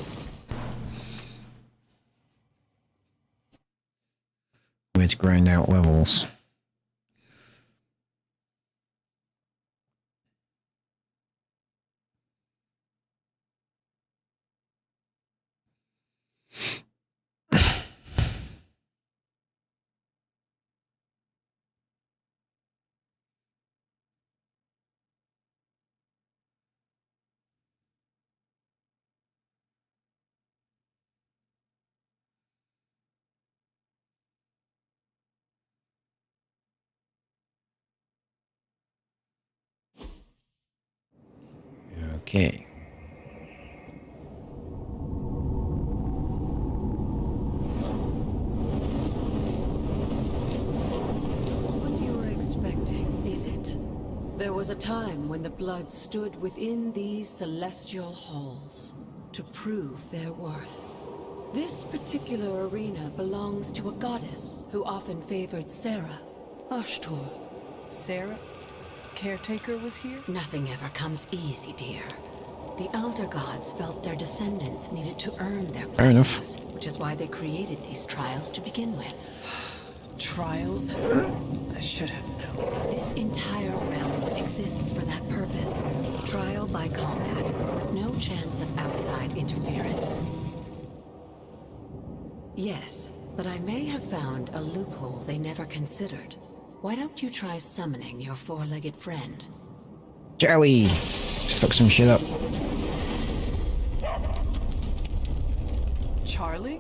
S1: Way to grind out levels. Okay.
S14: What you were expecting, is it? There was a time when the blood stood within these celestial halls to prove their worth. This particular arena belongs to a goddess who often favored Sarah, Ashtor.
S6: Sarah? Caretaker was here?
S14: Nothing ever comes easy, dear. The Elder Gods felt their descendants needed to earn their blessings, which is why they created these trials to begin with.
S6: Trials? I should have known.
S14: This entire realm exists for that purpose. Trial by combat, with no chance of outside interference. Yes, but I may have found a loophole they never considered. Why don't you try summoning your four-legged friend?
S1: Charlie! Let's fuck some shit up.
S6: Charlie?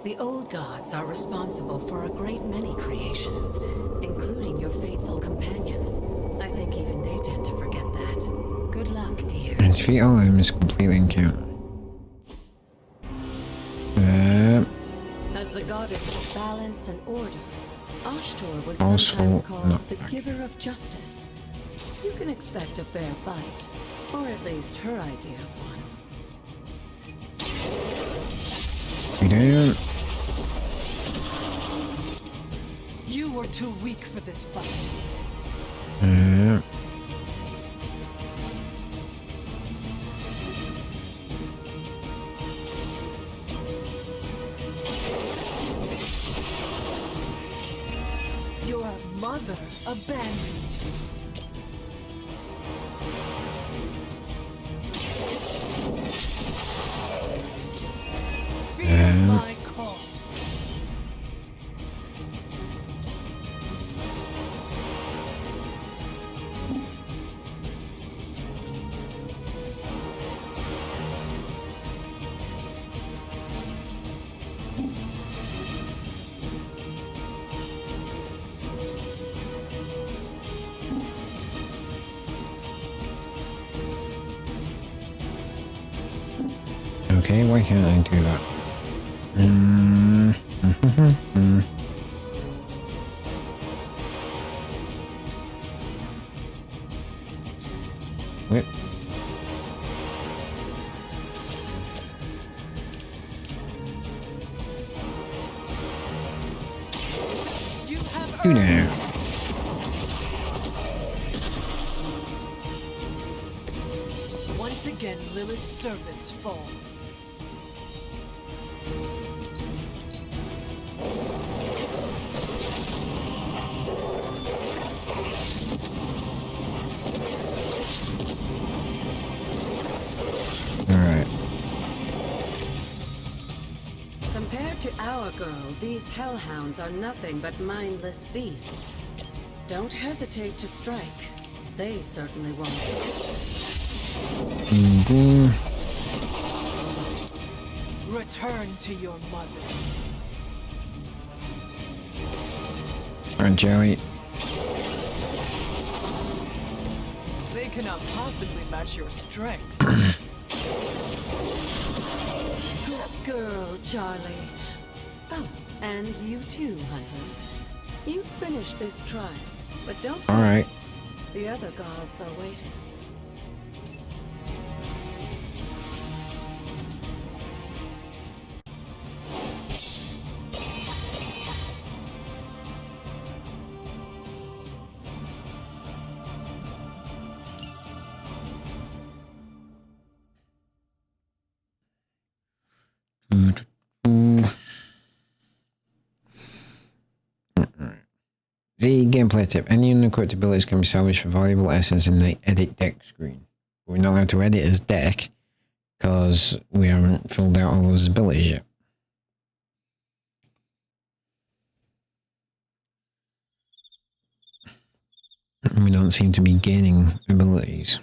S14: The old gods are responsible for a great many creations, including your faithful companion. I think even they tend to forget that. Good luck, dear.
S1: And defeat all enemies completely encounter.
S14: As the goddess of balance and order, Ashtor was
S1: Also
S14: sometimes called
S1: not
S14: the giver of justice. You can expect a fair fight, or at least her idea of one.
S1: You down.
S6: You were too weak for this fight. Your mother abandoned you. Fear my call.
S1: Okay, why can't I do that? Whip. You now.
S6: Once again, Lilith's servants fall.
S14: Compared To our girl, these hellhounds are nothing but mindless beasts. Don't hesitate to strike. They certainly won't.
S6: Return to your mother.
S1: And Joey.
S6: They cannot possibly match your strength.
S14: Good girl, Charlie. Oh, and you too, Hunter. You finish this trial, but don't.
S1: All right.
S14: The other gods are waiting.
S1: The gameplay tip. Any unequipped abilities can be salvaged for valuable essence in the edit deck screen. We're not allowed to edit his deck because we haven't filled out all his abilities yet. We don't seem to be gaining abilities.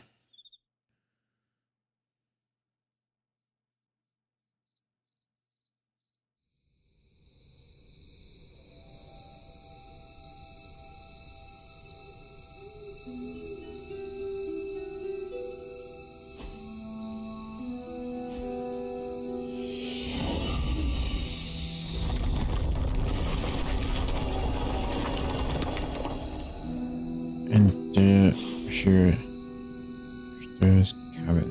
S1: Sure. There's cabin.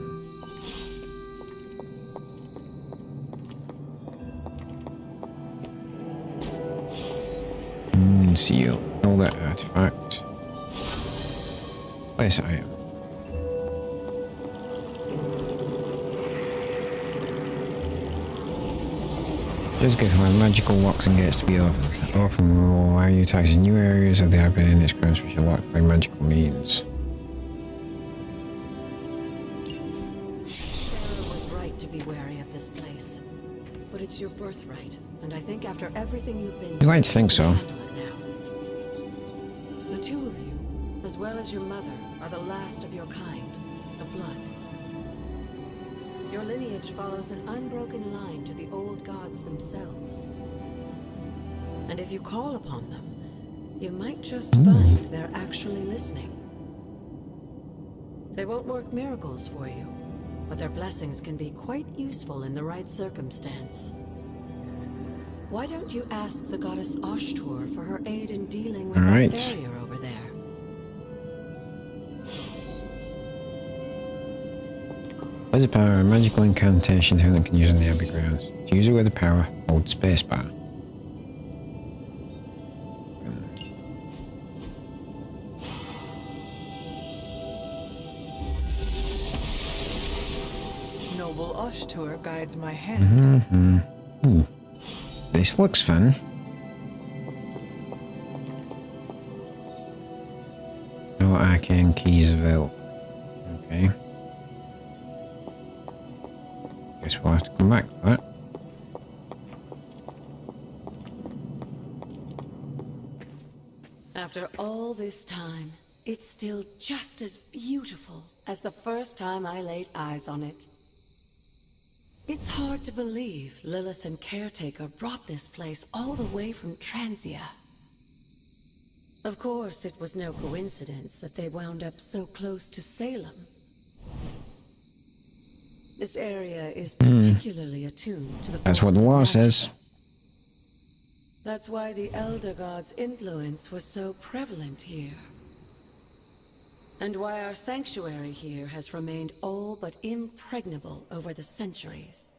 S1: Moon seal. All that artifact. Place item. Just go for magical locks and gates to be opened. Open will allow you to access new areas of the island in its grounds which are locked by magical means.
S14: Your birthright, and I think after everything you've been
S1: You'd like to think so.
S14: The two of you, as well as your mother, are the last of your kind, the blood. Your lineage follows an unbroken line to the old gods themselves. And if you call upon them, you might just find they're actually listening. They won't work miracles for you, but their blessings can be quite useful in the right circumstance. Why don't you ask the goddess Ashtur for her aid in dealing with that barrier over there?
S1: There's a power, a magical incantation that can use on the Abbey grounds. To use it with the power, hold spacebar.
S6: Noble Ashtur guides my hand.
S1: This looks fun. No arcane keys available. Okay. Guess we'll have to come back to that.
S14: After all this time, it's still just as beautiful as the first time I laid eyes on it. It's hard to believe Lilith and Caretaker brought this place all the way from Transia. Of course, it was no coincidence that they wound up so close to Salem. This area is particularly attuned to the
S1: That's what the law says.
S14: That's why the Elder God's influence was so prevalent here. And why our sanctuary here has remained all but impregnable over the centuries.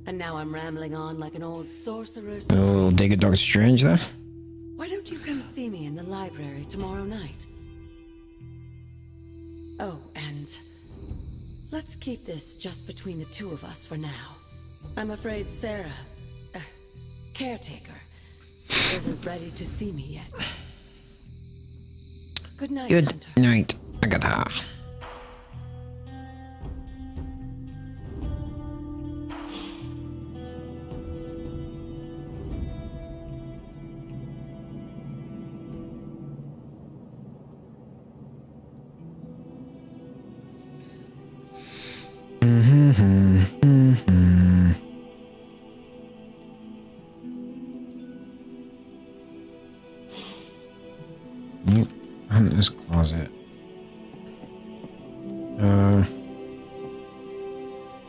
S14: And now I'm rambling on like an old sorcerer.
S1: Oh, dig it, Dr. Strange there.
S14: Why don't you come see me in the library tomorrow night? Oh, and let's keep this just between the two of us for now. I'm afraid Sarah, Caretaker, isn't ready to see me yet. Good night,
S1: Good
S14: Hunter.
S1: night, Agatha.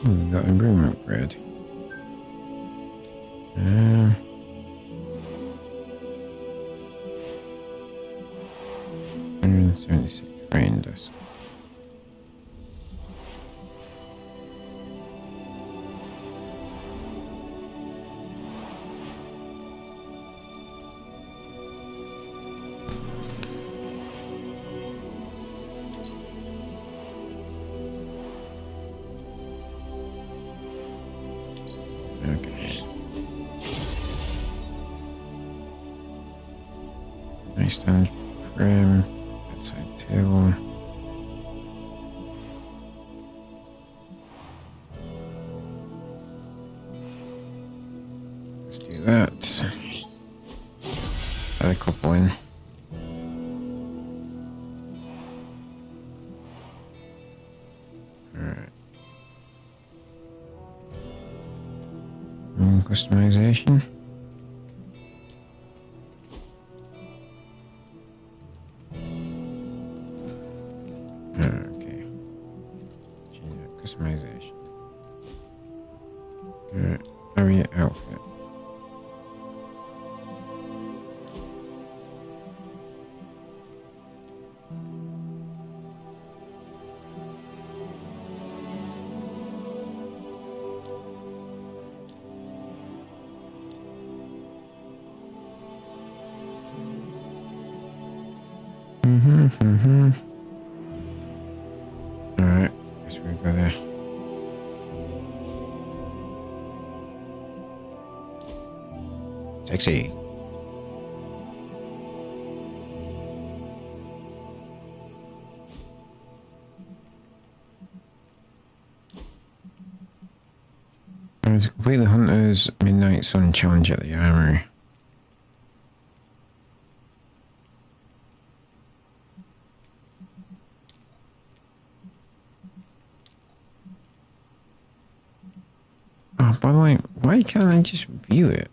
S1: We got improvement upgrade. 176 rain dust. Nice damage frame, bedside table. Let's do that. Add a couple in. Alright. Customization. Okay. Customization. Alright. Area outfit. Alright, guess we go there. Sexy. To complete the Hunter's Midnight Sun challenge at the Armory. Oh, by the way, why can't I just view it?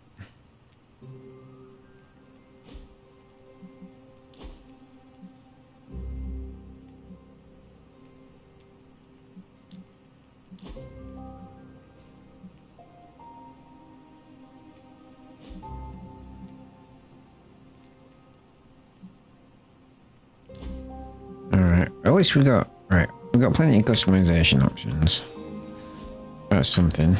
S1: Alright, at least we got plenty of customization options. That's something.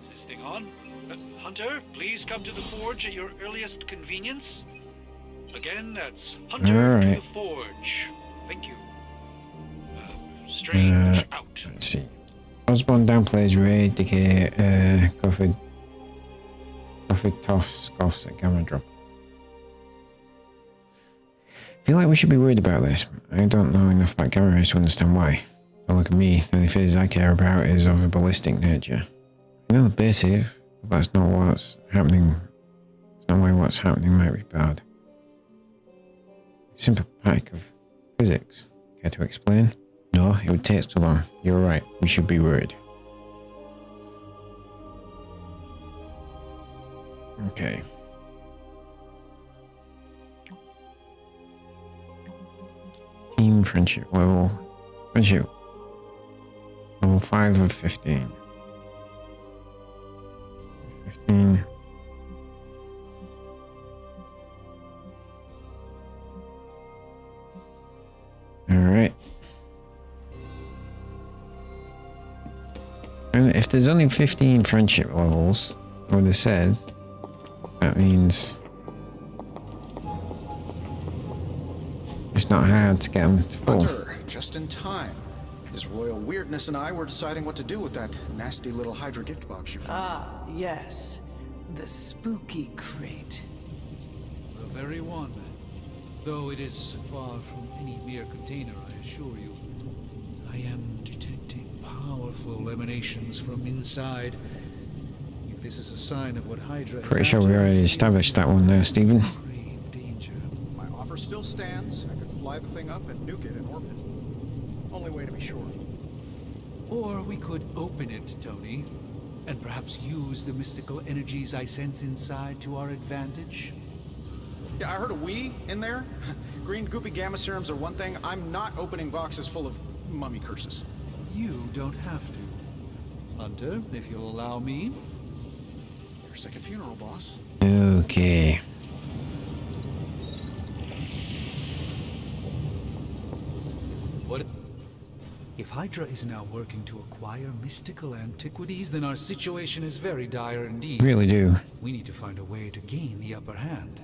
S12: Is this thing on? Hunter, please come to the forge at your earliest convenience. Again, that's Hunter to the forge. Thank you. Strange out.
S1: Let's see. Osborne downplays Ray, Decay, Gofford toss scoffs at camera drop. I feel like we should be worried about this. I don't know enough about gamma rays to understand why. Don't look at me. The only phases I care about is of a ballistic nature. I know the basic, but that's not what's happening. It's not why what's happening might be bad. Sympathetic of physics. Care to explain? No, it would take too long. You're right. We should be worried. Okay. Team friendship level. Friendship. Level 5 of 15. 15. Alright. And if there's only 15 friendship levels, I would have said, that means it's not hard to get them to full.
S5: Hunter, just in time. His royal weirdness and I were deciding what to do with that nasty little Hydra gift box you found.
S6: Ah, yes. The spooky crate.
S12: The very one. Though it is far from any mere container, I assure you. I am detecting powerful emanations from inside. If this is a sign of what Hydra is
S1: Pretty sure we already established that one there, Stephen.
S12: grave danger.
S5: My offer still stands. I could fly the thing up and nuke it in orbit. Only way to be sure.
S12: Or we could open it, Tony. And perhaps use the mystical energies I sense inside to our advantage?
S5: Yeah, I heard a "we" in there. Green goopy gamma serums are one thing. I'm not opening boxes full of mummy curses.
S12: You don't have to. Hunter, if you'll allow me.
S5: Your second funeral, boss.
S1: Okay.
S12: What? If Hydra is now working to acquire mystical antiquities, then our situation is very dire indeed.
S1: Really do.
S12: We need to find a way to gain the upper hand.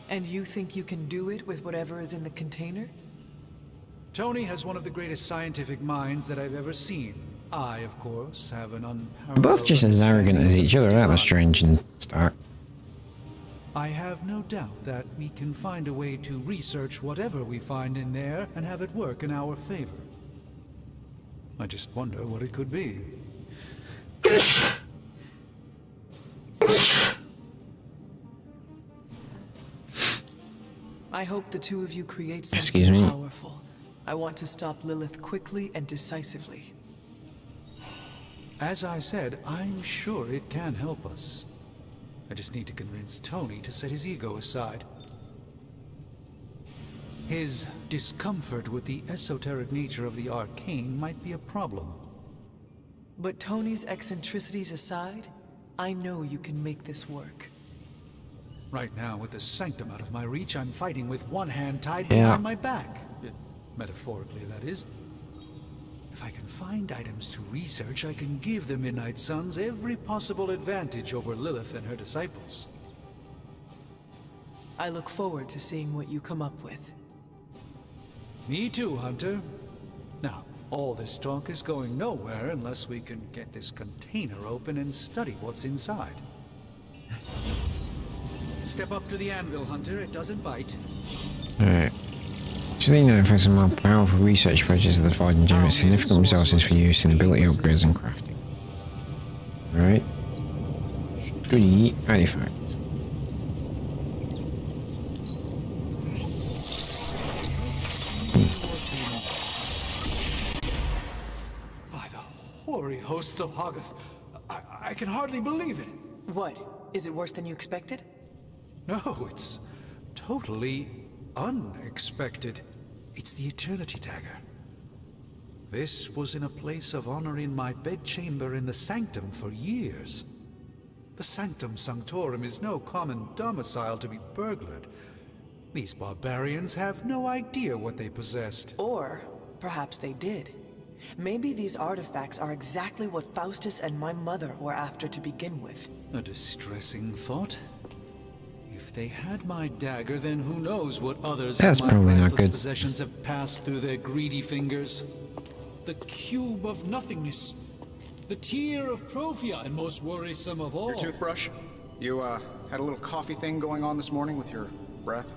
S6: And you think you can do it with whatever is in the container?
S12: Tony has one of the greatest scientific minds that I've ever seen. I, of course, have an unparalleled...
S1: Both just as arrogant as each other, aren't they? Strange and stark.
S12: I have no doubt that we can find a way to research whatever we find in there and have it work in our favor. I just wonder what it could be.
S6: I hope the two of you create something
S1: Excuse me?
S6: powerful. I want to stop Lilith quickly and decisively.
S12: As I said, I'm sure it can help us. I just need to convince Tony to set his ego aside. His discomfort with the esoteric nature of the arcane might be a problem.
S6: But Tony's eccentricities aside, I know you can make this work.
S12: Right now, with the sanctum out of my reach, I'm fighting with one hand tied behind my back. Metaphorically, that is. If I can find items to research, I can give the Midnight Suns every possible advantage over Lilith and her disciples.
S6: I look forward to seeing what you come up with.
S12: Me too, Hunter. Now, all this talk is going nowhere unless we can get this container open and study what's inside. Step up to the anvil, Hunter. It doesn't bite.
S1: Alright. So they know for some more powerful research projects that afford and generate significant resources for use in ability upgrades and crafting. Alright. Goody artifact.
S12: By the hoary hosts of Hoggoth, I can hardly believe it.
S6: What? Is it worse than you expected?
S12: No, it's totally unexpected. It's the Eternity Dagger. This was in a place of honor in my bedchamber in the Sanctum for years. The Sanctum Sanctorum is no common domicile to be burglared. These barbarians have no idea what they possessed.
S6: Or perhaps they did. Maybe these artifacts are exactly what Faustus and my mother were after to begin with.
S12: A distressing thought. If they had my dagger, then who knows what others
S1: That's
S12: of my
S1: probably not
S12: priceless
S1: good.
S12: possessions have passed through their greedy fingers. The cube of nothingness. The tear of Prophia, and most worrisome of all.
S5: Your toothbrush? You, had a little coffee thing going on this morning with your breath?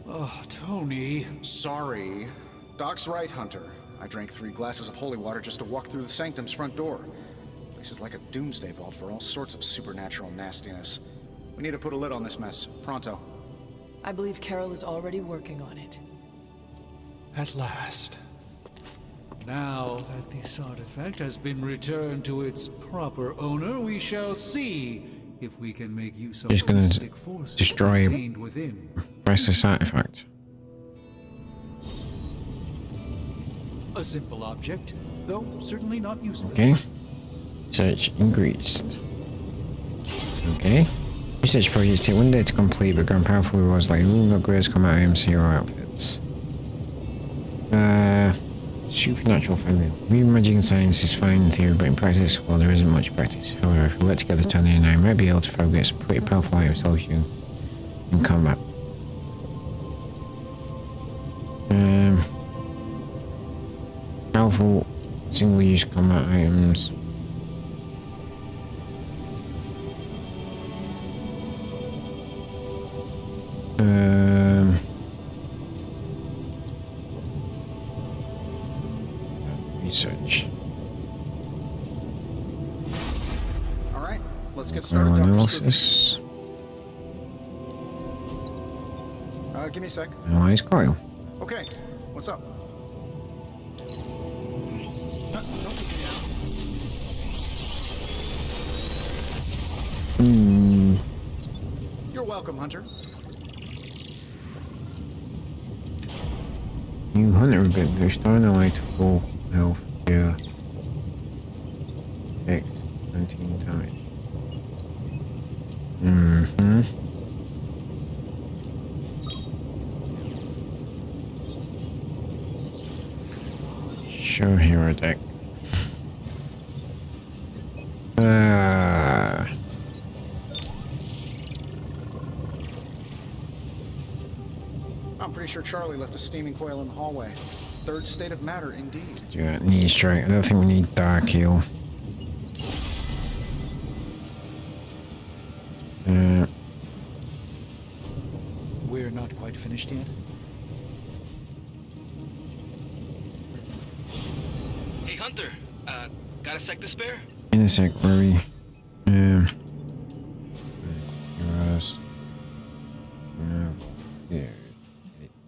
S12: Oh, Tony.
S5: Sorry. Doc's right, Hunter. I drank 3 glasses of holy water just to walk through the Sanctum's front door. This is like a doomsday vault for all sorts of supernatural nastiness. We need to put a lid on this mess. Pronto.
S6: I believe Carol is already working on it.
S12: At last. Now that this artifact has been returned to its proper owner, we shall see if we can make use of
S1: Just gonna
S12: mystic forces
S1: destroy
S12: contained within.
S1: priceless artifact.
S12: A simple object, though certainly not useless.
S1: Okay. Search increased. Okay. Research projects take 1 day to complete, but grant powerful rewards like room upgrades, combat items, hero outfits. Supernatural family. Reading magic and science is fine in theory, but in practice, well, there isn't much practice. However, if we work together, Tony and I might be able to fabricate some pretty powerful items to help you in combat. Powerful single-use combat items. Research.
S5: All right, let's get started.
S1: Analysis.
S5: Give me a sec.
S1: Analyze coil.
S5: Okay, what's up? Don't kick me out. You're welcome, Hunter.
S1: New hunter bit. There's dynamite full health. Yeah. Takes 19 damage. Show hero deck.
S5: I'm pretty sure Charlie left a steaming coil in the hallway. Third state of matter, indeed.
S1: Do that knee strike. I don't think we need dark heal.
S12: We're not quite finished yet.
S10: Hey, Hunter. Got a sec to spare?
S1: In a sec, worry. Us. Here.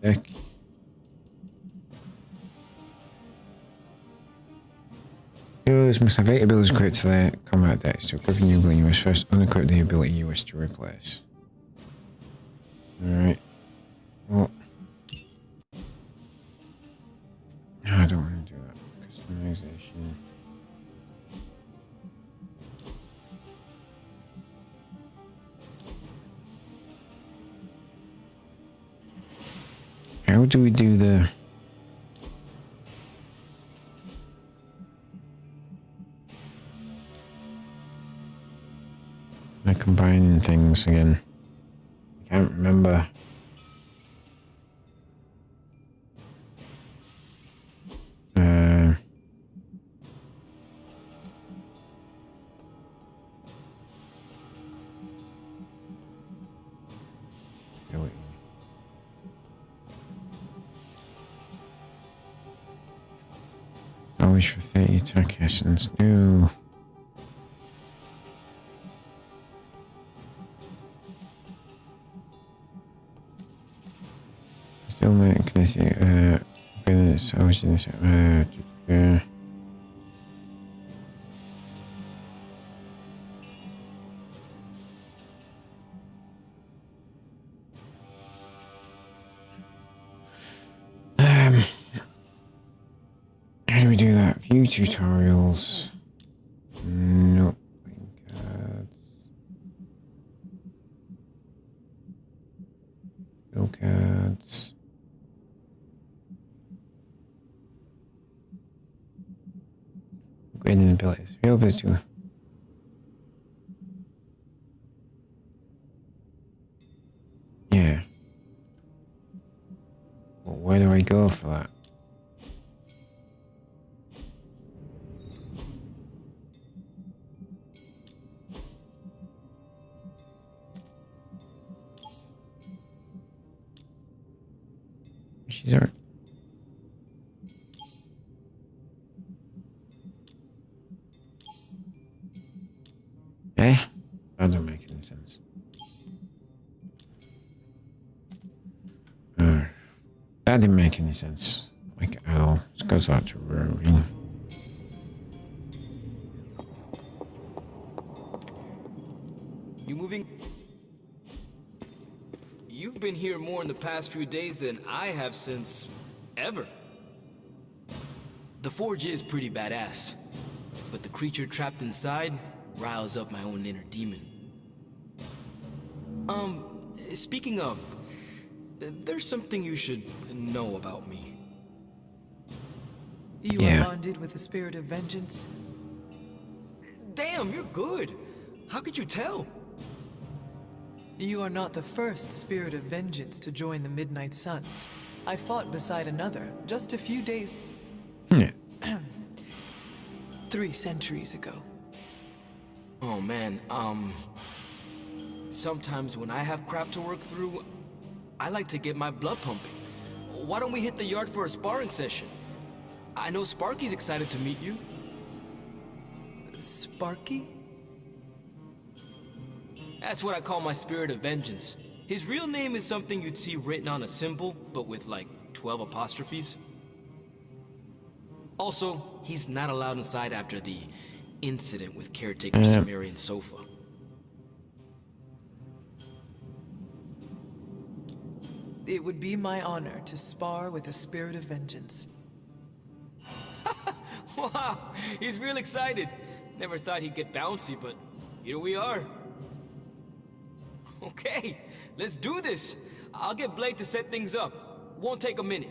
S1: Deck. Heroes must have 8 abilities equipped to their combat decks. To equip a new ability, you must first unequip the ability you wish to replace. Alright. Well. No, I don't want to do that. Customization. How do we do the... Am I combining things again? I can't remember. Always for 30 attack essence. No. Still make this always in this how do we do that? View tutorials. Nope. Cards. Bill cards. Upgrading abilities. Real ability. Yeah. Well, where do I go for that? She's alright. Eh? That doesn't make any sense. That didn't make any sense. Like, oh, this goes out to Rory.
S10: You moving? You've been here more in the past few days than I have since... ever. The forge is pretty badass, but the creature trapped inside riles up my own inner demon. Speaking of, there's something you should know about me.
S6: You are bonded with the spirit of vengeance?
S10: Damn, you're good. How could you tell?
S6: You are not the first spirit of vengeance to join the Midnight Suns. I fought beside another just a few days... 3 centuries ago.
S10: Oh man, sometimes when I have crap to work through, I like to get my blood pumping. Why don't we hit the yard for a sparring session? I know Sparky's excited to meet you.
S6: Sparky?
S10: That's what I call my spirit of vengeance. His real name is something you'd see written on a symbol, but with like 12 apostrophes. Also, he's not allowed inside after the incident with caretaker Sumerian Sofa.
S6: It would be my honor to spar with a spirit of vengeance.
S10: Wow, he's real excited. Never thought he'd get bouncy, but here we are. Okay, let's do this. I'll get Blade to set things up. Won't take a minute.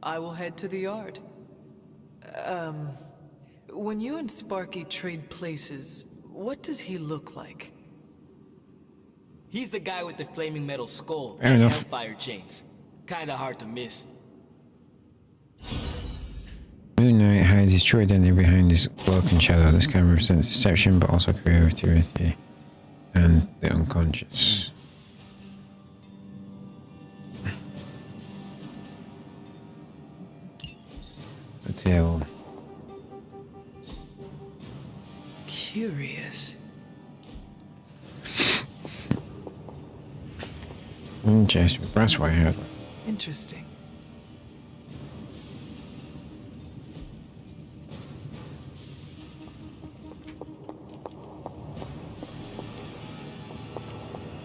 S6: I will head to the yard. When you and Sparky trade places, what does he look like?
S10: He's the guy with the flaming metal skull
S1: Fair
S10: and
S1: enough.
S10: hellfire chains. Kinda hard to miss.
S1: Moon Knight hides his true identity behind his cloak and shadow. This can represent deception, but also creativity and the unconscious. A tail.
S6: Curious.
S1: Chest with brass wire.
S6: Interesting.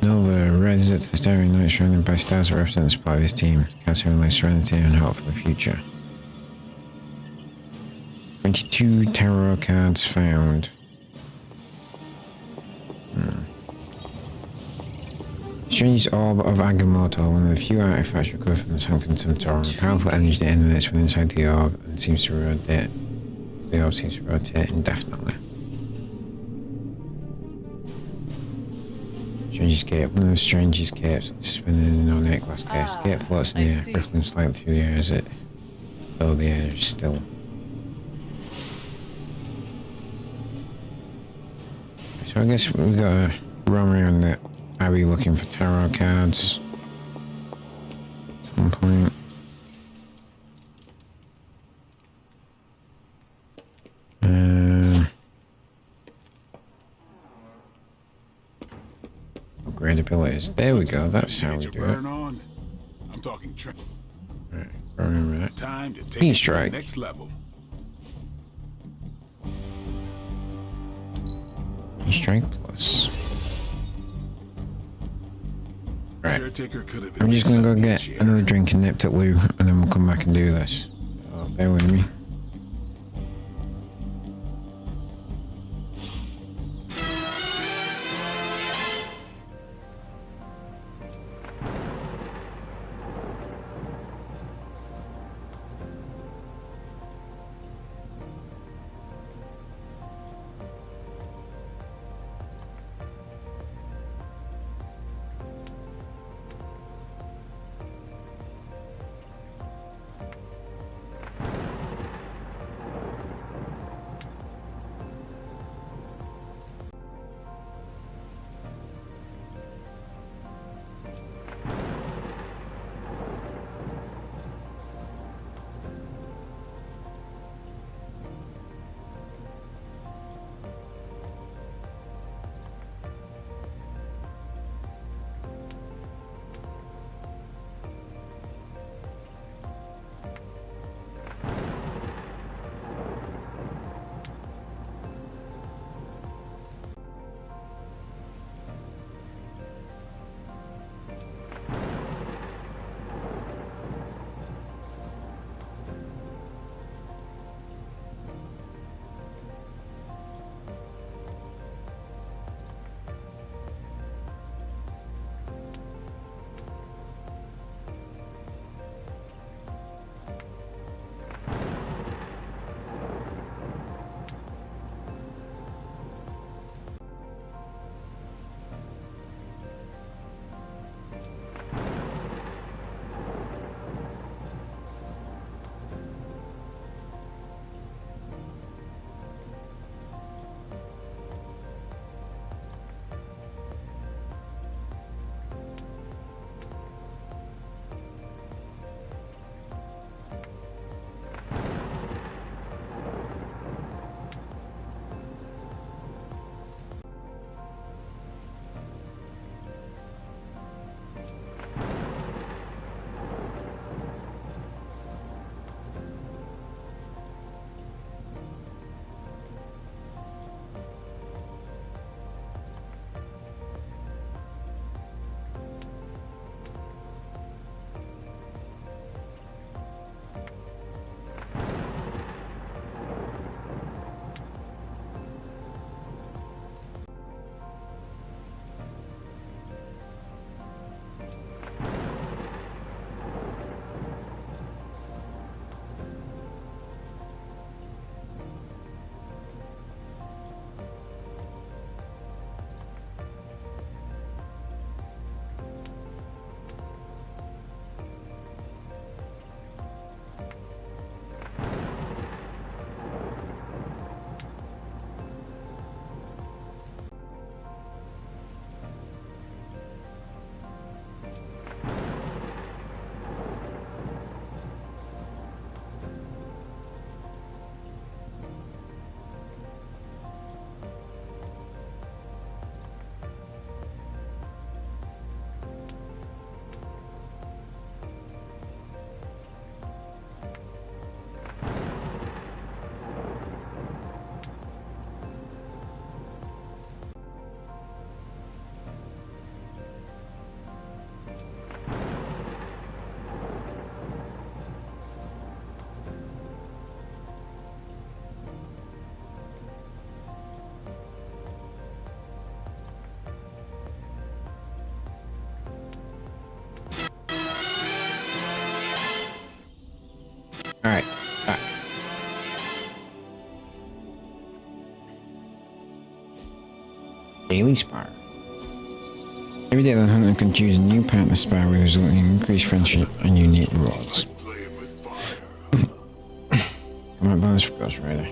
S1: Nova rises up to the starry night surrounded by stars that represent the part of his team. Casting like serenity and hope for the future. 22 tarot cards found. Strange Orb of Agamotto, one of the few artifacts recovered from the Sanctum Sanctorum. Powerful energy that emanates from inside the orb and seems to rotate. The orb seems to rotate indefinitely. Strange Cape, one of the strangest capes suspended in an ornate glass case. The cape floats in the air, rippling slightly through the air as it though the air is still. So I guess we got to roam around the Abbey looking for tarot cards at some point. Upgrade abilities. There we go. That's how we do it.
S8: I'm talking
S1: Right, remember that.
S8: time to take
S1: Heat
S8: it to
S1: strike.
S8: the next level.
S1: Strength plus. Right.
S8: Caretaker could have
S1: I'm just gonna go get
S8: here.
S1: another drink and nip at Lou, and then we'll come back and do this. So bear with me. Alright, back. Daily Spire. Every day the hunter can choose a new partner spire with resulting in increased friendship and unique rewards. Come on, bonus for Ghost Rider.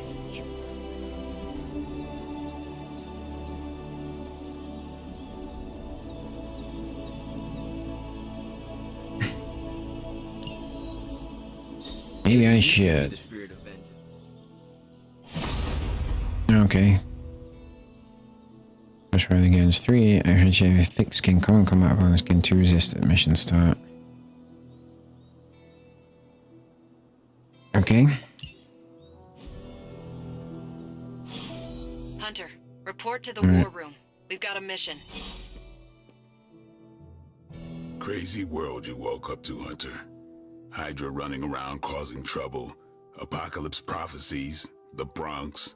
S1: Maybe I should. Okay. Let's try it again. It's 3 action thick skin, common combat bonus skin, 2 resist at mission start. Okay.
S15: Hunter, report to the war room. We've got a mission.
S8: Crazy world you woke up to, Hunter. Hydra running around causing trouble. Apocalypse prophecies. The Bronx.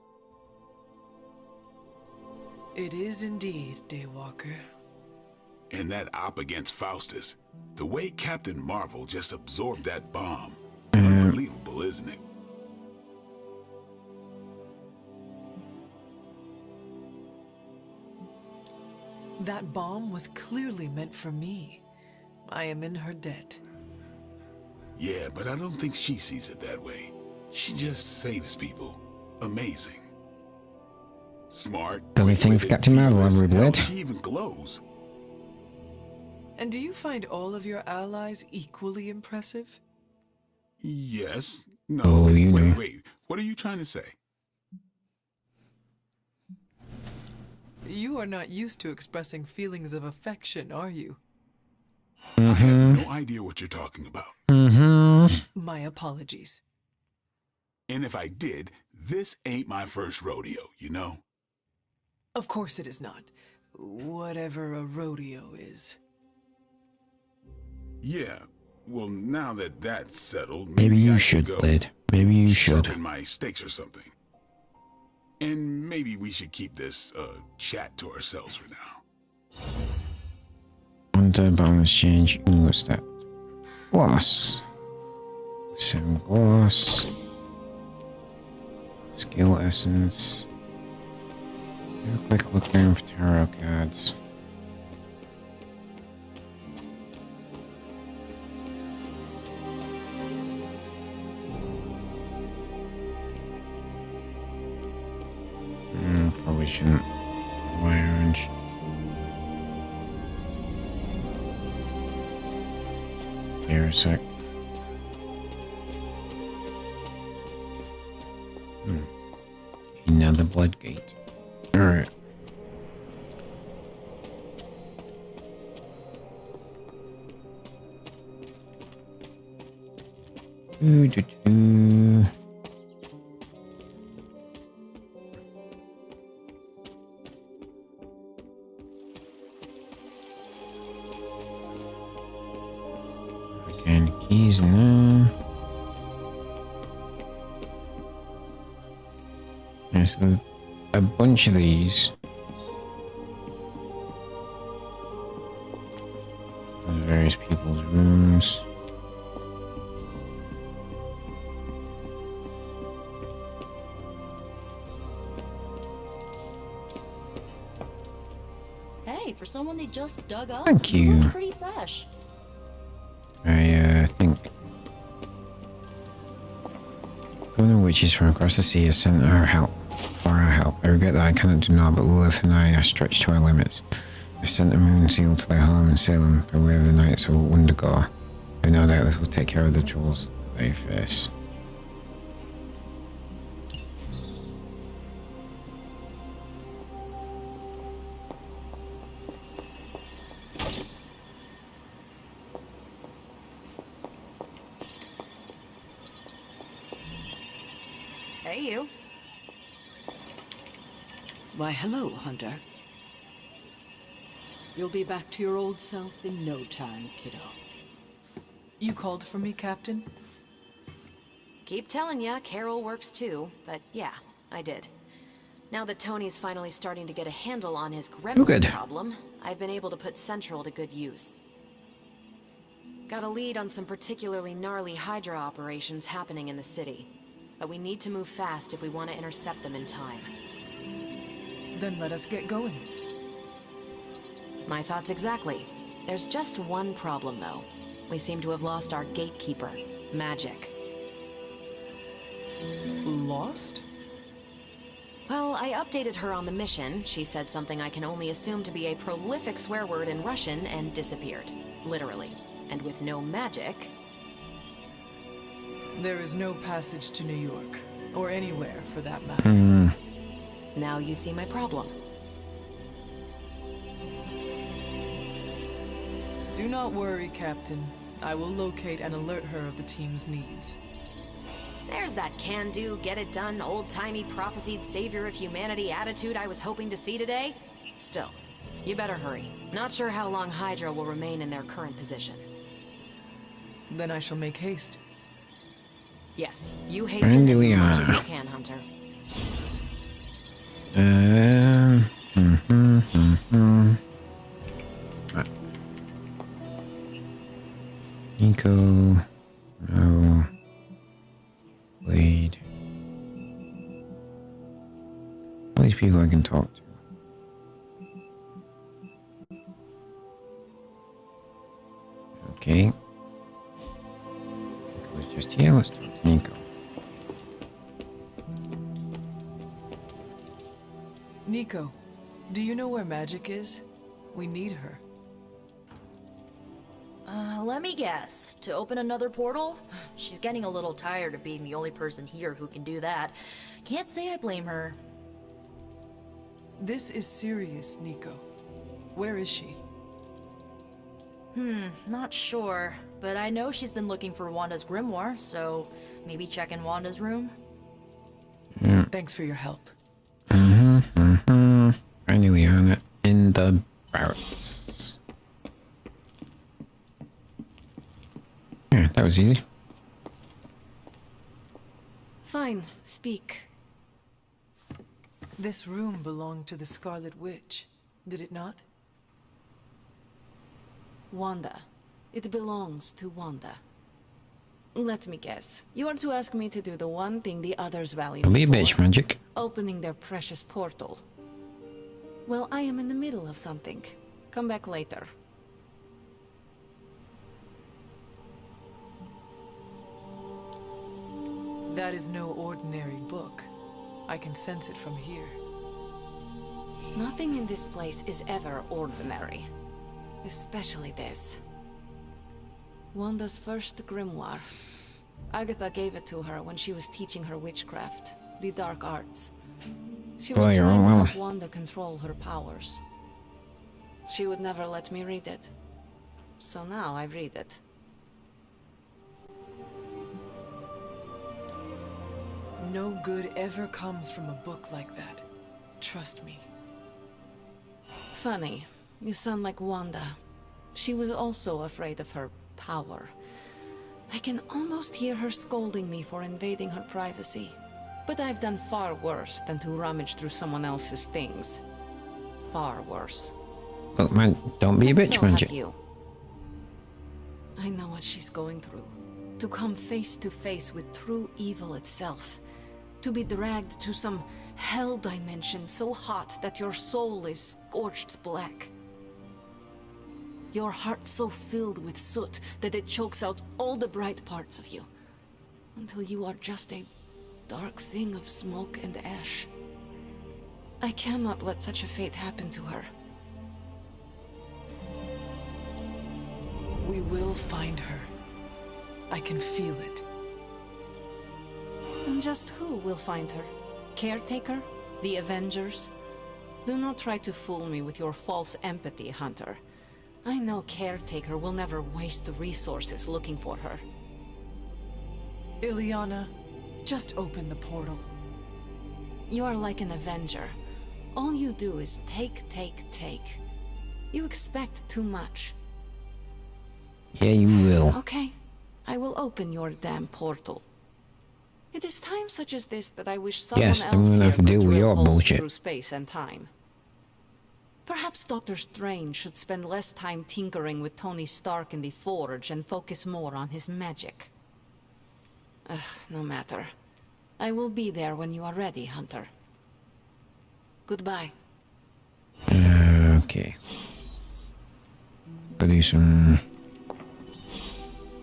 S6: It is indeed, Daywalker.
S8: And that op against Faustus. The way Captain Marvel just absorbed that bomb. Unbelievable, isn't it?
S6: That bomb was clearly meant for me. I am in her debt.
S8: Yeah, but I don't think she sees it that way. She just saves people. Amazing. Smart.
S1: The only thing for Captain Marvel ever bled.
S8: She even glows.
S6: And do you find all of your allies equally impressive?
S8: Yes. No.
S1: Oh, you know.
S8: Wait. What are you trying to say?
S6: You are not used to expressing feelings of affection, are you?
S8: I have no idea what you're talking about.
S6: My apologies.
S8: And if I did, this ain't my first rodeo, you know?
S6: Of course it is not. Whatever a rodeo is.
S8: Yeah. Well, now that that's settled,
S1: Maybe you
S8: I
S1: should,
S8: go
S1: Blade. Maybe you should.
S8: sharpen my stakes or something. And maybe we should keep this chat to ourselves for now.
S1: Under bonus change. Ooh, what's that? Gloss. 7 gloss. Skill essence. Have a quick look around for tarot cards. Probably shouldn't buy orange. Here a sec. Another blood gate. Alright. And keys now. There's a bunch of these. Various people's rooms.
S3: Hey, for someone they just dug up,
S1: Thank you.
S3: look pretty fresh.
S1: I think going to witches from across the sea has sent our help. For our help. I regret that I cannot do now, but Lilith and I are stretched to our limits. I sent a moon seal to their home in Salem, by way of the Knights of Wundagore. I no doubt this will take care of the troubles they face.
S15: Hey, you.
S7: Why, hello, Hunter. You'll be back to your old self in no time, kiddo.
S6: You called for me, Captain?
S15: Keep telling ya, Carol works too, but yeah, I did. Now that Tony's finally starting to get a handle on his gremlin problem, I've been able to put Central to good use. Got a lead on some particularly gnarly Hydra operations happening in the city. But we need to move fast if we want to intercept them in time.
S6: Then let us get going.
S15: My thoughts exactly. There's just one problem, though. We seem to have lost our gatekeeper, Magic.
S6: Lost?
S15: Well, I updated her on the mission. She said something I can only assume to be a prolific swear word in Russian and disappeared. Literally. And with no magic...
S6: There is no passage to New York. Or anywhere, for that matter.
S15: Now you see my problem.
S6: Do not worry, Captain. I will locate and alert her of the team's needs.
S15: There's that can-do, get-it-done, old-timey prophesied savior of humanity attitude I was hoping to see today. Still, you better hurry. Not sure how long Hydra will remain in their current position.
S6: Then I shall make haste.
S15: Yes, you hasten as much as you can, Hunter.
S1: Nico. No. Wade. All these people I can talk to. Okay. Nico's just here. Let's talk to Nico.
S6: Nico, do you know where Magic is? We need her.
S13: Let me guess. To open another portal? She's getting a little tired of being the only person here who can do that. Can't say I blame her.
S6: This is serious, Nico. Where is she?
S13: Not sure. But I know she's been looking for Wanda's grimoire, so maybe check in Wanda's room?
S6: Thanks for your help.
S1: Finally on it in the barracks. Yeah, that was easy.
S6: Fine, speak. This room belonged to the Scarlet Witch, did it not?
S16: Wanda. It belongs to Wanda. Let me guess. You are to ask me to do the one thing the others value
S1: Don't be
S16: me
S1: a bitch,
S16: for.
S1: Magic.
S16: Opening their precious portal. Well, I am in the middle of something. Come back later.
S6: That is no ordinary book. I can sense it from here.
S16: Nothing in this place is ever ordinary. Especially this. Wanda's first grimoire. Agatha gave it to her when she was teaching her witchcraft, the dark arts. She was trying to help Wanda control her powers. She would never let me read it. So now I read it.
S6: No good ever comes from a book like that. Trust me.
S16: Funny. You sound like Wanda. She was also afraid of her power. I can almost hear her scolding me for invading her privacy. But I've done far worse than to rummage through someone else's things. Far worse.
S1: Look, man, don't be a bitch, Magic.
S16: You. I know what she's going through. To come face to face with true evil itself. To be dragged to some hell dimension so hot that your soul is scorched black. Your heart so filled with soot that it chokes out all the bright parts of you. Until you are just a dark thing of smoke and ash. I cannot let such a fate happen to her.
S6: We will find her. I can feel it.
S16: And just who will find her? Caretaker? The Avengers? Do not try to fool me with your false empathy, Hunter. I know Caretaker will never waste the resources looking for her.
S6: Ileana, just open the portal.
S16: You are like an Avenger. All you do is take, take, take. You expect too much.
S1: Yeah, you will.
S16: Okay, I will open your damn portal. It is times such as this that I wish someone
S1: Yes,
S16: else
S1: then we won't have to
S16: here
S1: deal
S16: could
S1: with
S16: drill
S1: your
S16: holes
S1: bullshit.
S16: through space and time. Perhaps Perhaps Dr. Strange should spend less time tinkering with Tony Stark in the Forge and focus more on his magic. No matter. I will be there when you are ready, Hunter. Goodbye.
S1: Okay. Gotta do some...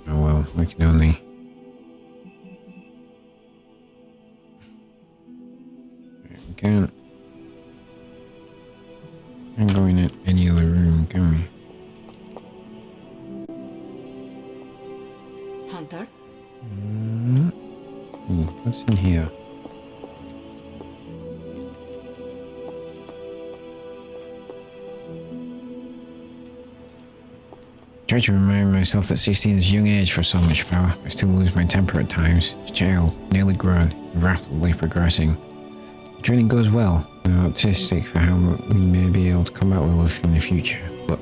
S1: Oh well, we can only... We can't go in any other room, can we?
S16: Hunter?
S1: What's in here? I try to remind myself that 16 is a young age for so much power. I still lose my temper at times. It's child, nearly grown, rapidly progressing. The training goes well. I'm optimistic for how we may be able to combat Lilith in the future, but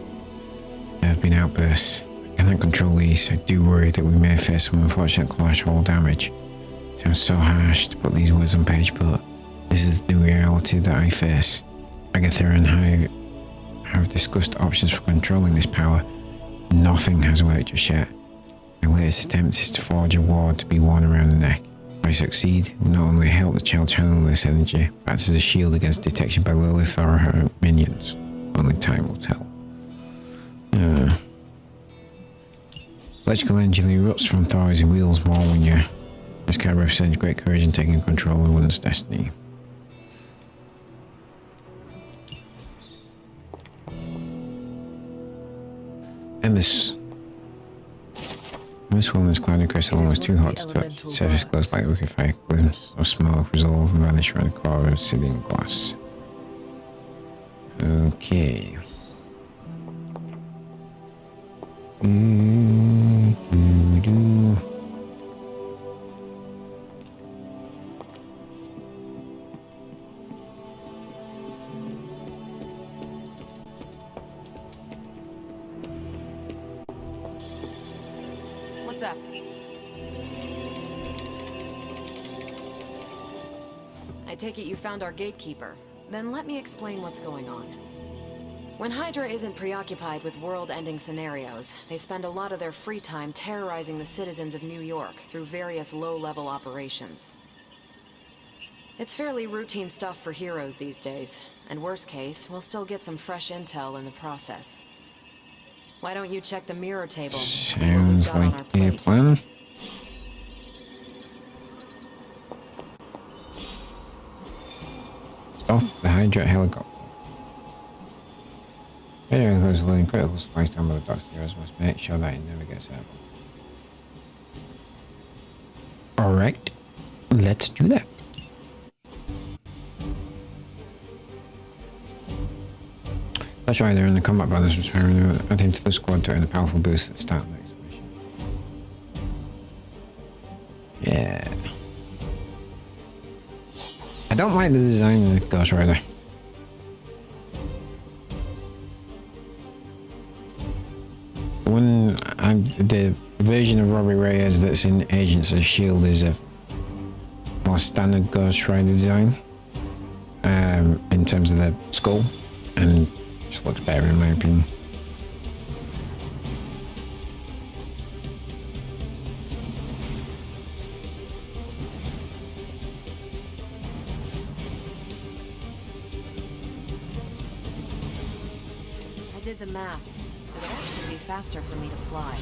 S1: there have been outbursts. I cannot control these. I do worry that we may face some unfortunate collateral damage. It sounds so harsh to put these words on page, but this is the reality that I face. Agatha and I have discussed options for controlling this power. Nothing has worked just yet. My latest attempt is to forge a ward to be worn around the neck. If I succeed, it will not only help the child channel this energy, but act as a shield against detection by Lilith or her minions. Only time will tell. Electrical energy erupts from thighs and wheels more when you're... This card represents great courage in taking control of one's destiny. And this wellness cloud and crystal was too hot to touch. Surface glows like liquefied glimpse of smoke resolve and vanish around the core of obsidian glass. Okay.
S15: What's up? I take it you found our gatekeeper. Then let me explain what's going on. When Hydra isn't preoccupied with world-ending scenarios, they spend a lot of their free time terrorizing the citizens of New York through various low-level operations. It's fairly routine stuff for heroes these days, and worst case, we'll still get some fresh intel in the process. Why don't you check the mirror table?
S1: Sounds like a plan. Stop the Hydra helicopter. Hydra includes loading critical supplies down by the docks. Heroes must make sure that it never gets out. Alright, let's do that. That's right, they're in the combat balance return. Add him to the squad to earn a powerful boost at the start of the next mission. Yeah. I don't like the design of the Ghost Rider. The version of Robbie Reyes that's in Agents of S.H.I.E.L.D. is a more standard Ghost Rider design in terms of the skull, and just looks better in my opinion.
S15: I did the math. It would actually be faster for me to fly.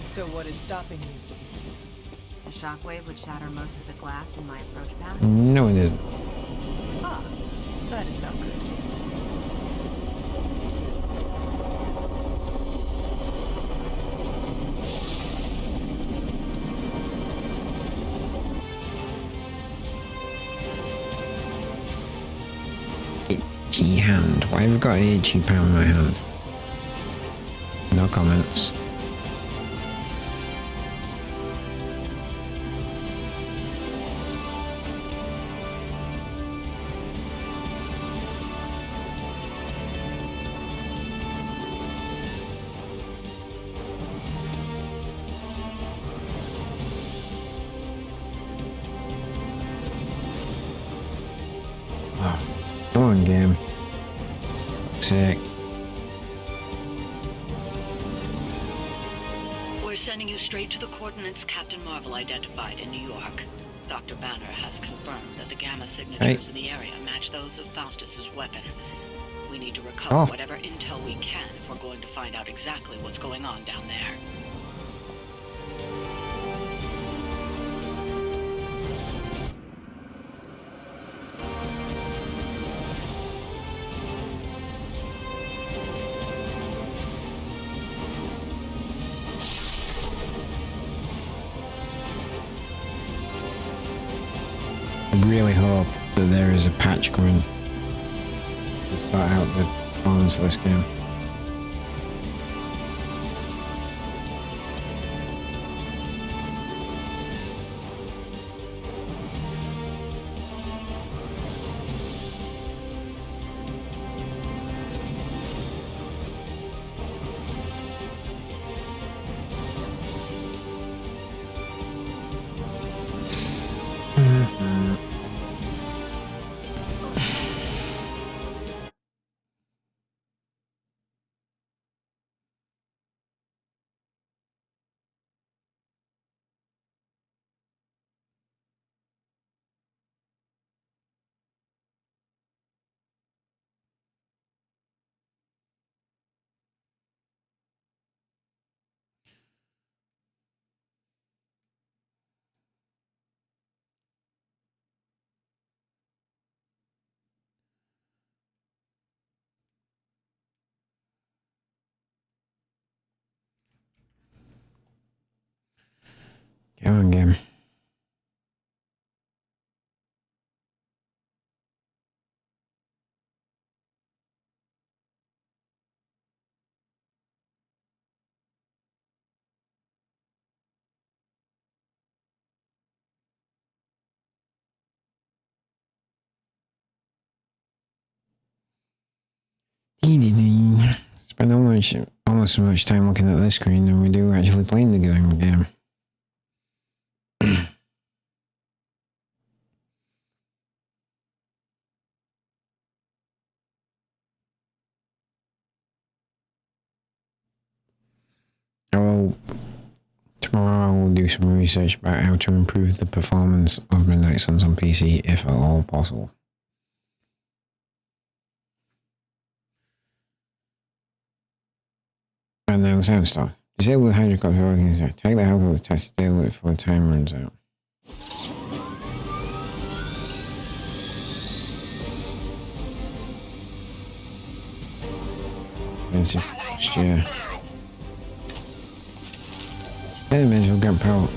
S6: So what is stopping you?
S15: The shockwave would shatter most of the glass in my approach path?
S1: No, it isn't.
S6: Ah, that is not good.
S1: Itchy hand. Why have you got an itchy pound in my hand? No comments. Come on, game. fuck's sake.
S17: We're sending you straight to the coordinates Captain Marvel identified in New York. Dr. Banner has confirmed that the gamma signatures in the area match those of Faustus's weapon. We need to recover whatever intel we can if we're going to find out exactly what's going on down there.
S1: I really hope that there is a patch coming to sort out the performance of this game. Come on, game. Spend almost as much time looking at this screen than we do actually playing the game. Tomorrow I will do some research about how to improve the performance of Midnight Suns on PC, if at all possible. And now the sound stop. Disable the hydrocopter for working. Take the helicopter test to deal with it before the time runs out. Expensive posture. Enemies will grant power.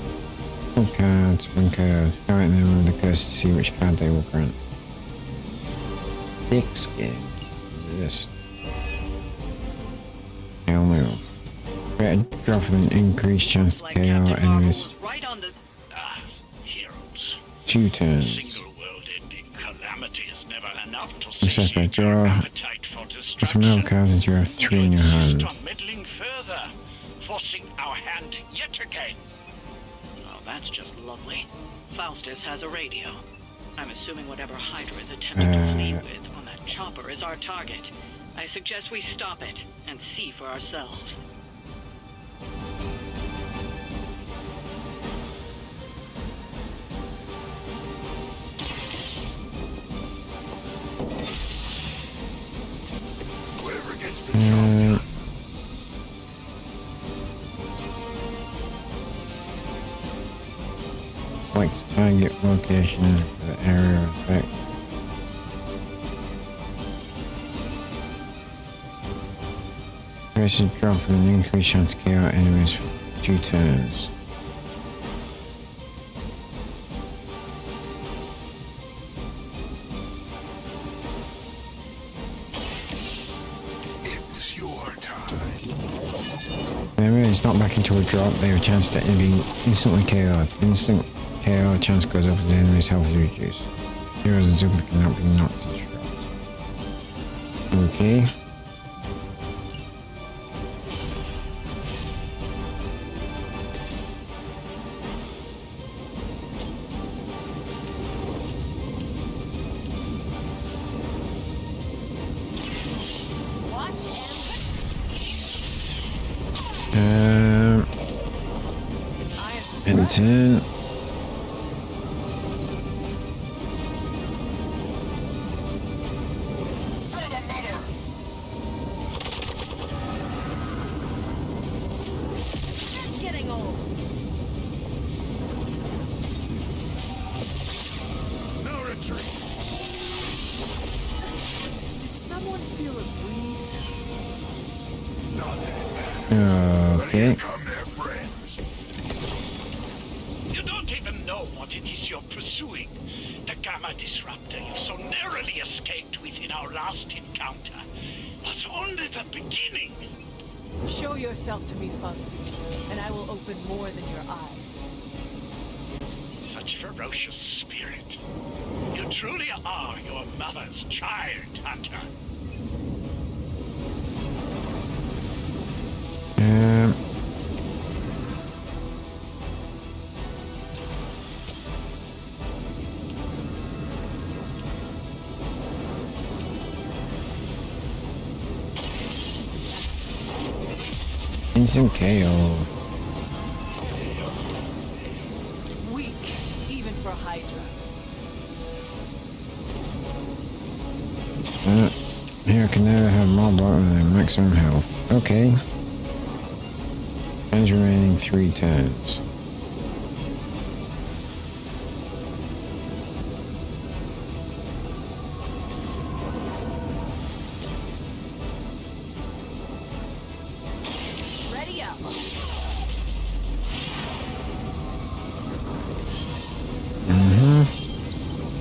S1: Full cards, one card. Alright, then with the curse to see which card they will grant. Thick skin. Resist. Hell no. Better drop with an increased chance to KO enemies.
S2: Right on the heroes.
S1: 2 turns.
S2: Single world-ending calamity is never enough to
S1: Except draw. Put some metal cards and you have 3 in your hand.
S2: Stop meddling further, forcing our hand yet again.
S17: Oh, that's just lovely. Faustus has a radio. I'm assuming whatever Hydra is attempting to flee with on that chopper is our target. I suggest we stop it and see for ourselves.
S9: Whoever gets the job done.
S1: Select target location for the area of effect. Press a drop with an increased chance to KO enemies for 2 turns.
S9: It was your time.
S1: Whenever it's knocked back into a drop, they have a chance to be instantly KO'd. Instant KO chance goes up as the enemy's health is reduced. Heroes and super cannot be knocked into drops. Okay. And 10.
S15: It's getting old.
S9: No retreat.
S6: Did someone feel a breeze?
S1: Okay.
S18: You don't even know what it is you're pursuing. The Gamma Disruptor you so narrowly escaped with in our last encounter was only the beginning.
S6: Show yourself to me, Faustus, and I will open more than your eyes.
S18: Such ferocious spirit. You truly are your mother's child, Hunter.
S1: Instant KO.
S6: Weak, even for Hydra.
S1: Here, I can never have more bottom than maximum health. Okay. And remaining 3 turns.
S15: Ready up.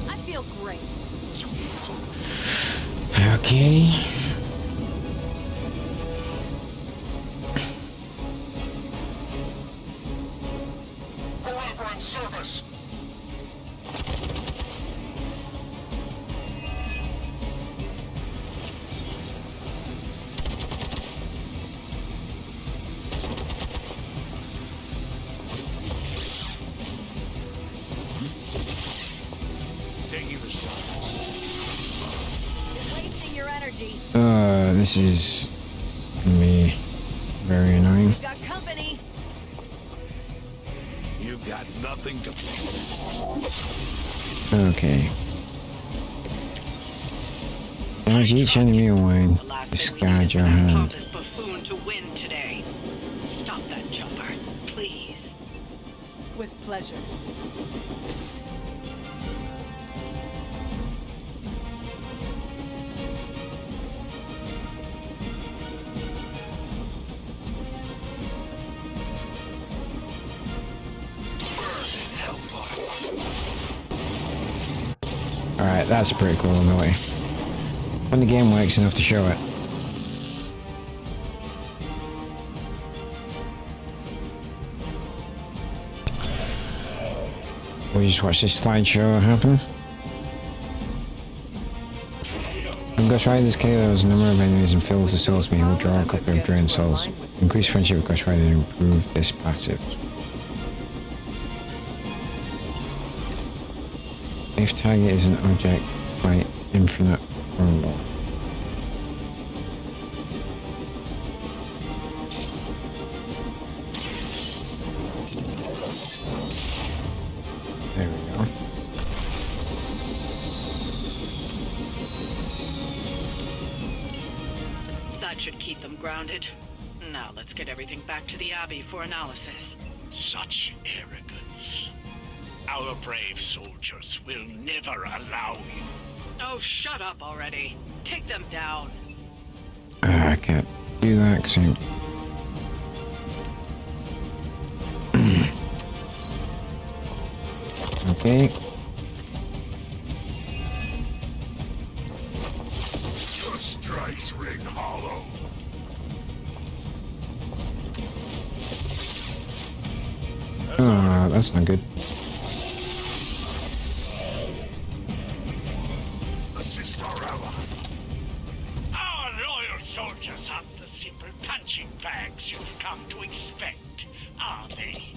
S15: I feel great.
S1: Okay.
S9: Forward service.
S18: Taking the shot.
S15: You're wasting your energy.
S1: This is gonna be very annoying.
S15: We've got company.
S8: You got nothing to.
S1: Okay. Damage each enemy away. Discard your hand.
S17: This buffoon to win today. Stop that jumper, please.
S6: With pleasure.
S1: Alright, that's pretty cool ability. When the game works enough to show it. We'll just watch this slideshow happen. When Ghost Rider's KOs a number of enemies and fills the souls meter, will draw a copy of Drained Souls. Increase friendship with Ghost Rider and improve this passive. If target is an object by infinite rumble. There we go.
S17: That should keep them grounded. Now let's get everything back to the Abbey for analysis.
S18: Such arrogance. Our brave soldiers will never allow you.
S17: Oh, shut up already. Take them down.
S1: I can't do that because okay.
S9: Your strikes ring hollow.
S1: That's not good.
S9: Assist our ally.
S18: Our loyal soldiers aren't the simple punching bags you've come to expect, are they?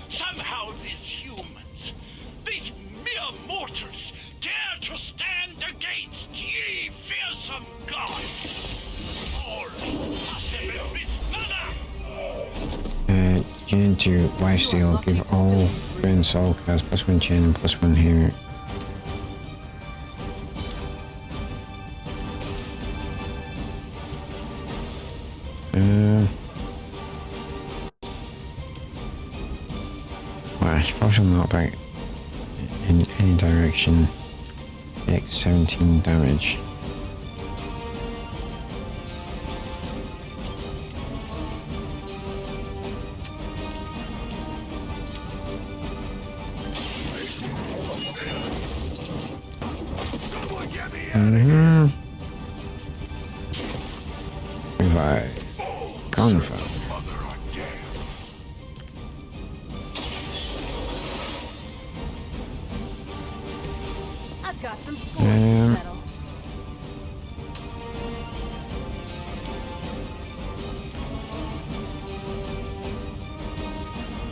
S18: Somehow these humans, these mere mortals, dare to stand against ye fearsome gods. Only possible with mother!
S1: Chain to lifesteal. Give all Grand Soul cards +1 chain and +1 here. Flash, partial knockback in any direction. X 17 damage. Revive. Confirm.
S16: I've got some scores to settle.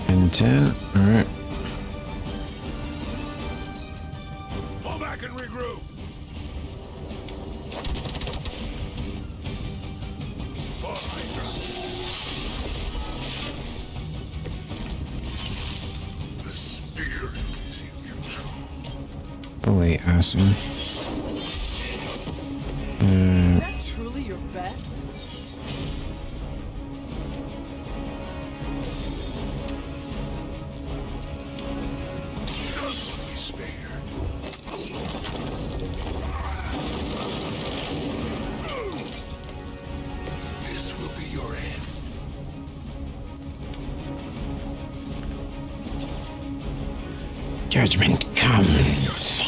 S1: And 10. Alright.
S9: Fall back and regroup. The spirit is in control.
S1: Oh wait, awesome.
S6: Is that truly your best?
S9: This will be your end.
S1: Judgment comes.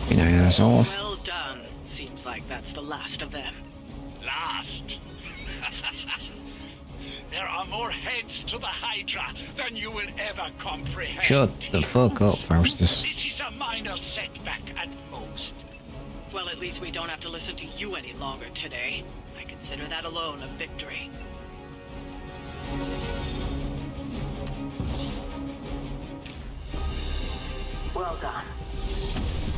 S1: Good night, asshole.
S17: Well done. Seems like that's the last of them.
S18: Last. There are more heads to the Hydra than you will ever comprehend.
S1: Shut the fuck up, Faustus.
S18: This is a minor setback at most.
S17: Well, at least we don't have to listen to you any longer today. I consider that alone a victory. Well done.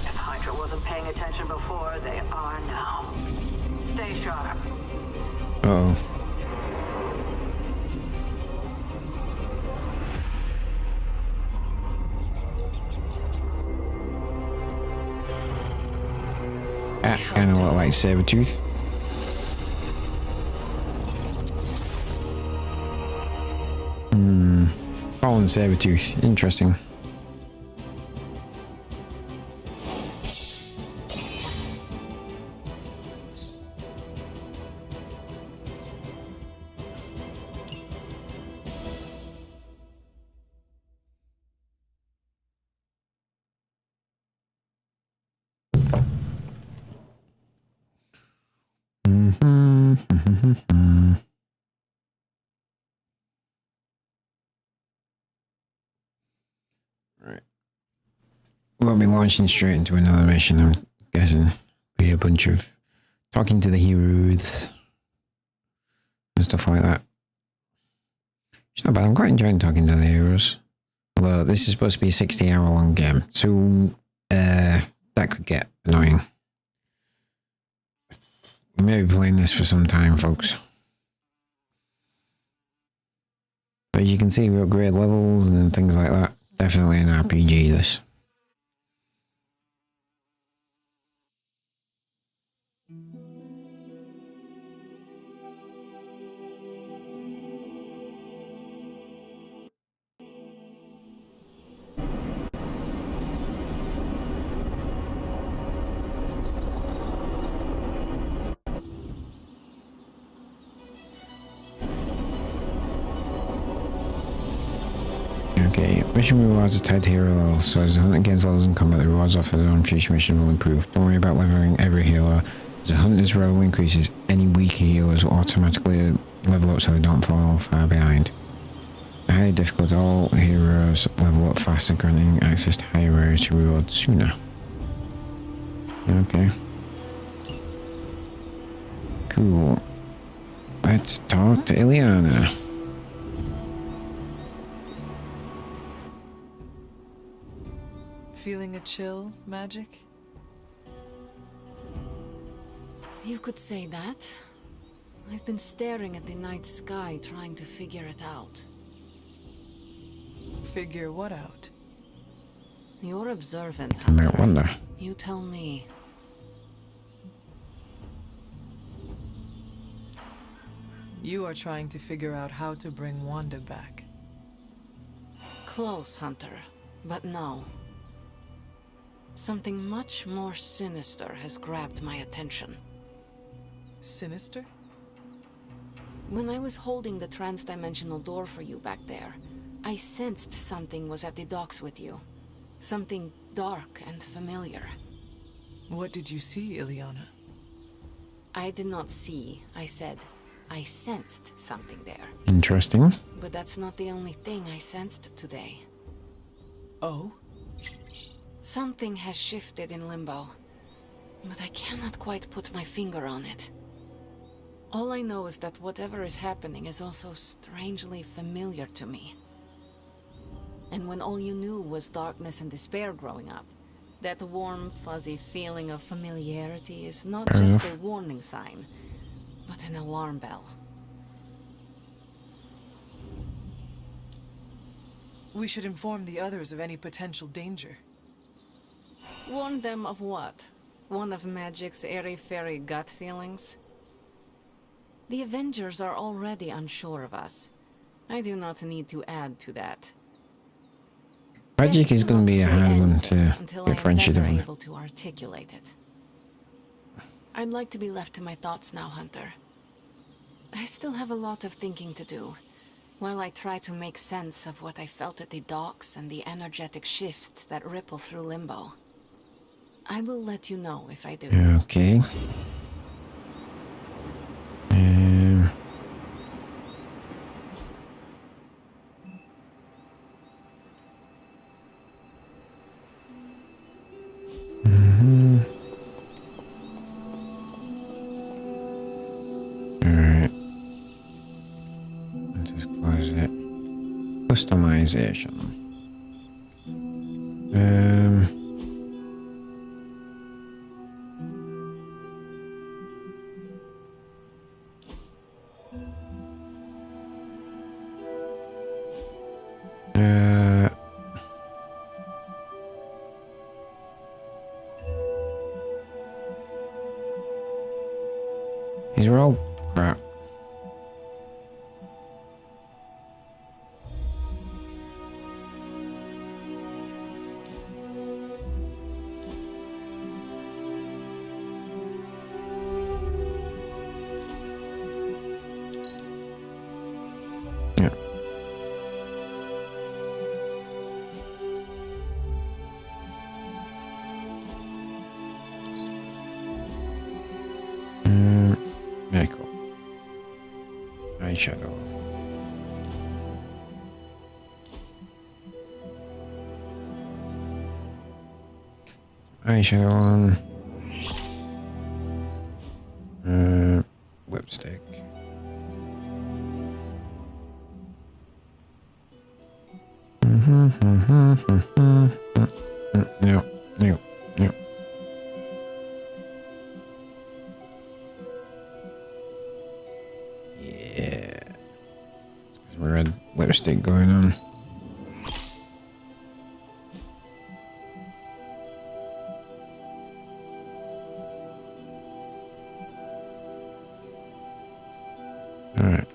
S17: If Hydra wasn't paying attention before, they are now. Stay sharp.
S1: Uh-oh. That kind of look like Sabretooth. Fallen Sabretooth. Interesting. Right. We'll be launching straight into another mission, I'm guessing. Be a bunch of talking to the heroes and stuff like that. It's not bad, I'm quite enjoying talking to the heroes. Although this is supposed to be a 60-hour long game, so that could get annoying. We may be playing this for some time, folks. But you can see we upgrade levels and things like that. Definitely an RPG, this. Okay, mission rewards are tied to hero levels, so as a hunt against levels in combat, the rewards offered on future missions will improve. Don't worry about leveling every hero. As a hunter's level increases, any weaker heroes will automatically level up so they don't fall far behind. Highly difficult, all heroes level up faster, granting access to higher areas to rewards sooner. Okay. Cool. Let's talk to Ileana.
S6: Feeling a chill, Magic?
S16: You could say that. I've been staring at the night sky trying to figure it out.
S6: Figure what out?
S16: You're observant,
S1: I might
S16: Hunter.
S1: wonder.
S16: You tell me.
S6: You are trying to figure out how to bring Wanda back.
S16: Close, Hunter, but no. Something much more sinister has grabbed my attention.
S6: Sinister?
S16: When I was holding the trans-dimensional door for you back there, I sensed something was at the docks with you. Something dark and familiar.
S6: What did you see, Ileana?
S16: I did not see, I said. I sensed something there.
S1: Interesting.
S16: But that's not the only thing I sensed today.
S6: Oh?
S16: Something has shifted in Limbo, but I cannot quite put my finger on it. All I know is that whatever is happening is also strangely familiar to me. And when all you knew was darkness and despair growing up, that warm, fuzzy feeling of familiarity is not just a warning sign, but an alarm bell.
S6: We should inform the others of any potential danger.
S16: Warn them of what? One of Magic's airy-fairy gut feelings? The Avengers are already unsure of us. I do not need to add to that.
S1: Magic is going to be a hard one to
S16: until I am
S1: differentiate
S16: better
S1: from.
S16: able to articulate it. I'd like to be left to my thoughts now, Hunter. I still have a lot of thinking to do, while I try to make sense of what I felt at the docks and the energetic shifts that ripple through Limbo. I will let you know if I do.
S1: Okay. Alright. Let's just close it. Customization. These are all crap. Yeah. Very cool. Eyeshadow. Eyeshadow on. Lipstick. No, no, no. Yeah. Red lipstick going on. Alright.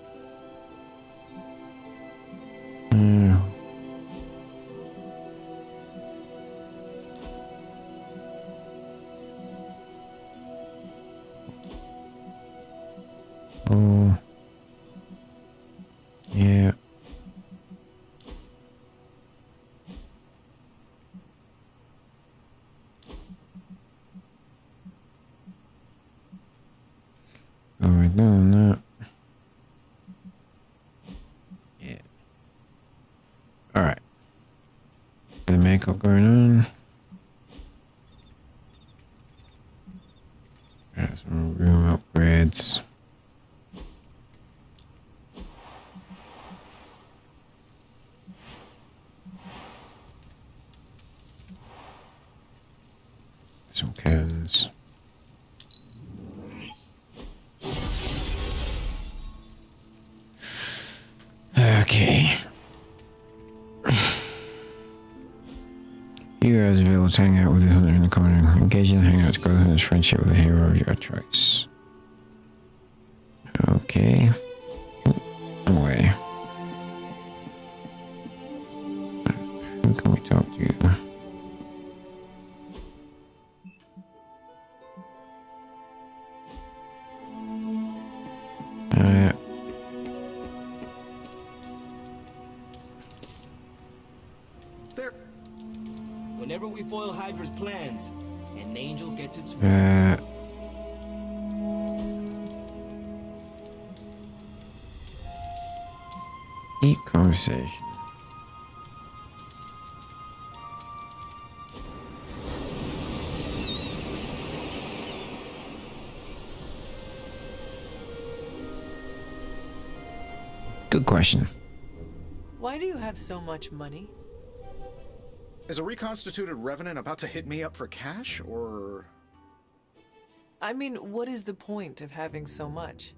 S1: Oh. Yeah. Oh, we're doing that. Yeah. Alright. The makeup going on. Got some room upgrades. Heroes available to hang out with the hunter in the common. Engage in the hangout to grow the hunter's friendship with the hero of your choice. Okay. Away. Who can we talk to?
S10: Whenever we foil Hydra's plans, an angel gets its wings.
S1: Deep conversation. Good question.
S6: Why do you have so much money?
S5: Is a reconstituted revenant about to hit me up for cash, or...?
S6: I mean, what is the point of having so much?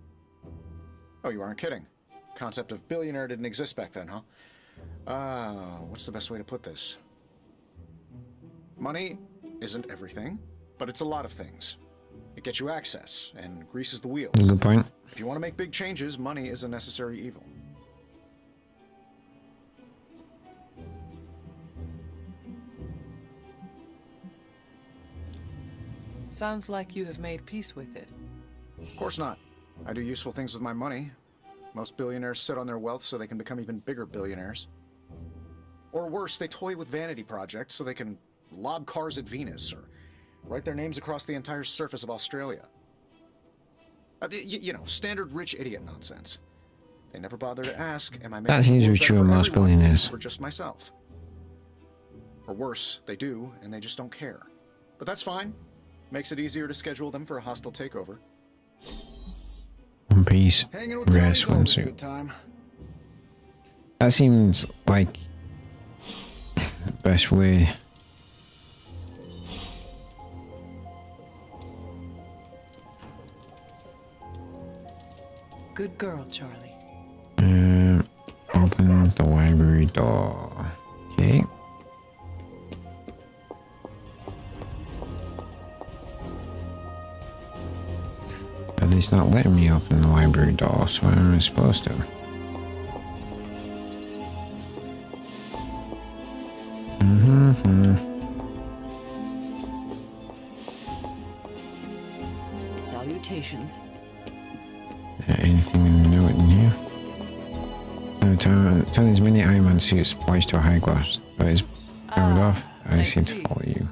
S5: Oh, you aren't kidding. Concept of billionaire didn't exist back then, huh? What's the best way to put this? Money isn't everything, but it's a lot of things. It gets you access and greases the wheels.
S1: Good point.
S5: If you want to make big changes, money is a necessary evil.
S6: Sounds like you have made peace with it.
S5: Of course not. I do useful things with my money. Most billionaires sit on their wealth so they can become even bigger billionaires. Or worse, they toy with vanity projects so they can lob cars at Venus or write their names across the entire surface of Australia. You know, standard rich idiot nonsense. They never bother to ask, am I making
S1: That seems to be true of most billionaires.
S5: or just myself? Or worse, they do, and they just don't care. But that's fine. Makes it easier to schedule them for a hostile takeover.
S1: One Piece,
S5: Hanging with
S1: rare
S5: Tony's always a
S1: swimsuit.
S5: good time.
S1: That seems like the best way.
S6: Good girl, Charlie.
S1: Open the library door. Okay. But it's not letting me open the library door, so what am I supposed to?
S7: Salutations.
S1: Anything in the note in here? No, Tony's mini Iron Man suit spliced to a high gloss, but it's powered off. I seem to follow you.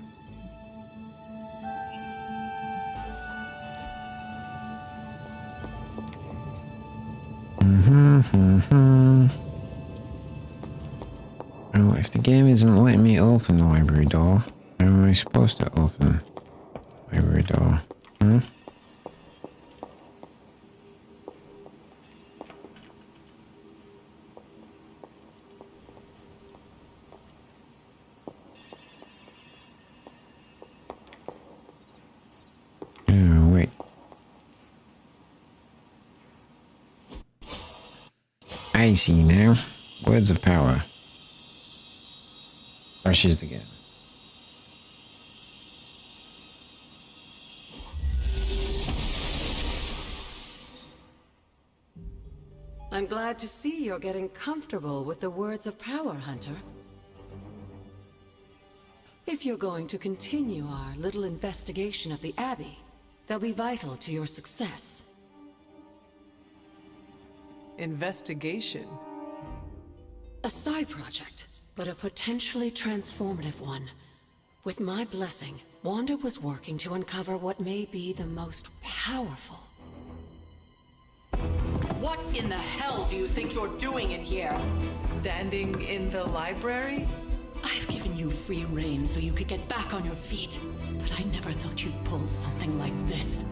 S1: Oh, if the game isn't letting me open the library door, how am I supposed to open the library door? Oh, wait. I see now. Words of power. Brushes again.
S14: I'm glad to see you're getting comfortable with the words of power, Hunter. If you're going to continue our little investigation of the Abbey, they'll be vital to your success.
S6: Investigation?
S14: A side project, but a potentially transformative one. With my blessing, Wanda was working to uncover what may be the most powerful.
S7: What in the hell do you think you're doing in here?
S6: Standing in the library?
S7: I've given you free rein so you could get back on your feet, but I never thought you'd pull something like this.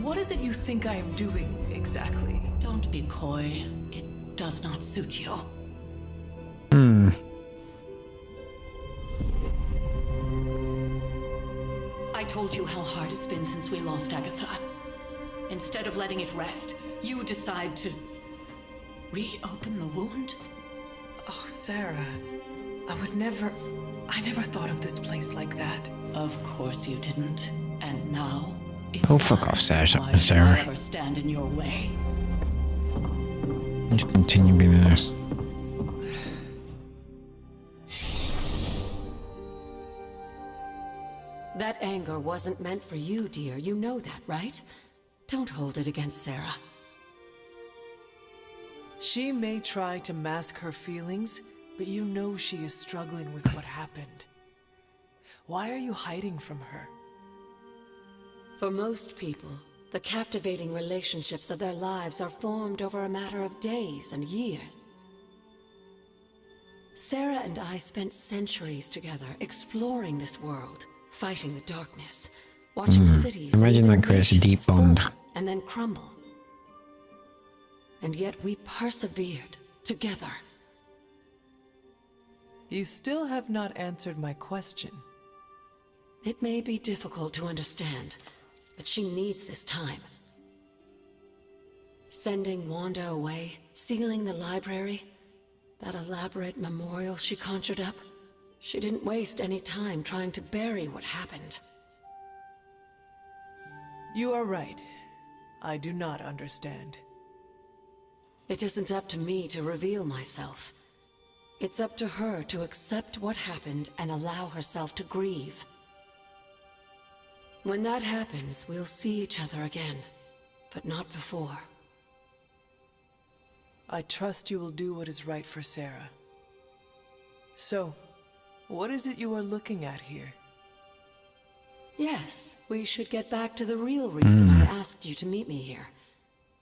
S6: What is it you think I am doing, exactly?
S7: Don't be coy. It does not suit you. I told you how hard it's been since we lost Agatha. Instead of letting it rest, you decide to reopen the wound?
S6: Oh, Sarah. I never thought of this place like that.
S7: Of course you didn't. And now,
S1: oh, fuck off, Sarah.
S7: why should I ever stand in your way?
S1: Just continue being an ass.
S14: That anger wasn't meant for you, dear. You know that, right? Don't hold it against Sarah.
S6: She may try to mask her feelings, but you know she is struggling with what happened. Why are you hiding from her?
S14: For most people, the captivating relationships of their lives are formed over a matter of days and years. Sarah and I spent centuries together exploring this world, fighting the darkness, watching cities.
S1: Imagine that creates a deep bond.
S14: And then crumble. And yet we persevered together.
S6: You still have not answered my question.
S14: It may be difficult to understand, but she needs this time. Sending Wanda away, sealing the library, that elaborate memorial she conjured up. She didn't waste any time trying to bury what happened.
S6: You are right. I do not understand.
S14: It isn't up to me to reveal myself. It's up to her to accept what happened and allow herself to grieve. When that happens, we'll see each other again, but not before.
S6: I trust you will do what is right for Sarah. So, what is it you are looking at here?
S14: Yes, we should get back to the real reason I asked you to meet me here.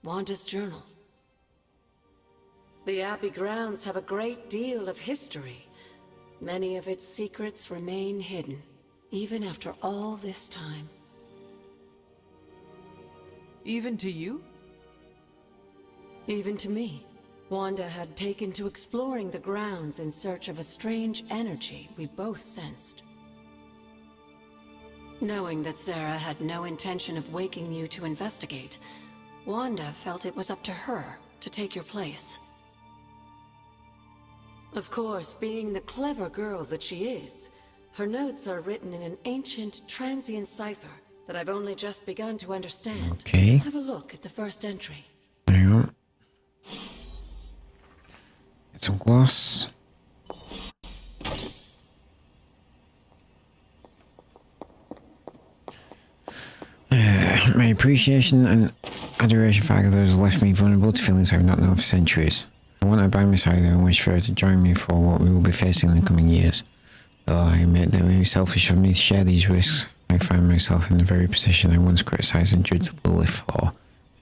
S14: Wanda's journal. The Abbey grounds have a great deal of history. Many of its secrets remain hidden, even after all this time.
S6: Even to you?
S14: Even to me. Wanda had taken to exploring the grounds in search of a strange energy we both sensed. Knowing that Sarah had no intention of waking you to investigate, Wanda felt it was up to her to take your place. Of course, being the clever girl that she is, her notes are written in an ancient, transient cipher that I've only just begun to understand.
S1: Okay.
S14: Have a look at the first entry.
S1: Hang on. Get some glass. My appreciation and adoration for Agatha has left me vulnerable to feelings I've not known for centuries. I want her by my side and wish for her to join me for what we will be facing in the coming years. Though I admit that it may be selfish of me to share these risks, I find myself in the very position I once criticised and judged Lilith for.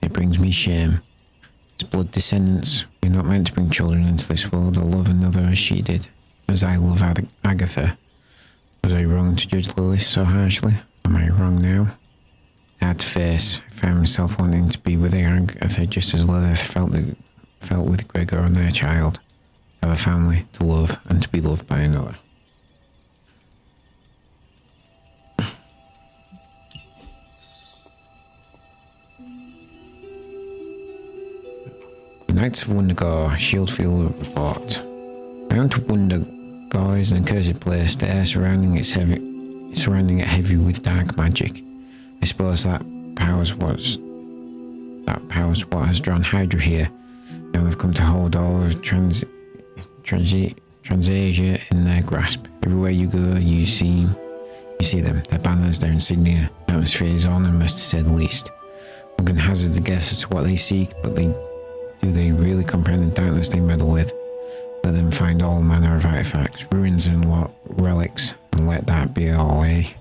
S1: It brings me shame. As blood descendants, we're not meant to bring children into this world or love another as she did, as I love Agatha. Was I wrong to judge Lilith so harshly? Am I wrong now? Hard to face. I found myself wanting to be with Agatha just as Lilith felt with Gregor and their child. Have a family to love and to be loved by another. Knights of Wundergore, Shieldfield report. Mount Wundergore is an accursed place there, surrounding it heavy with dark magic. I suppose that power's what has drawn Hydra here. Now they've come to hold all of Transasia in their grasp. Everywhere you go, you see them. Their banners, their insignia. The atmosphere is ominous to say the least. One can hazard a guess as to what they seek, but do they really comprehend the darkness they meddle with? Let them find all manner of artifacts, ruins and relics, and let that be our way.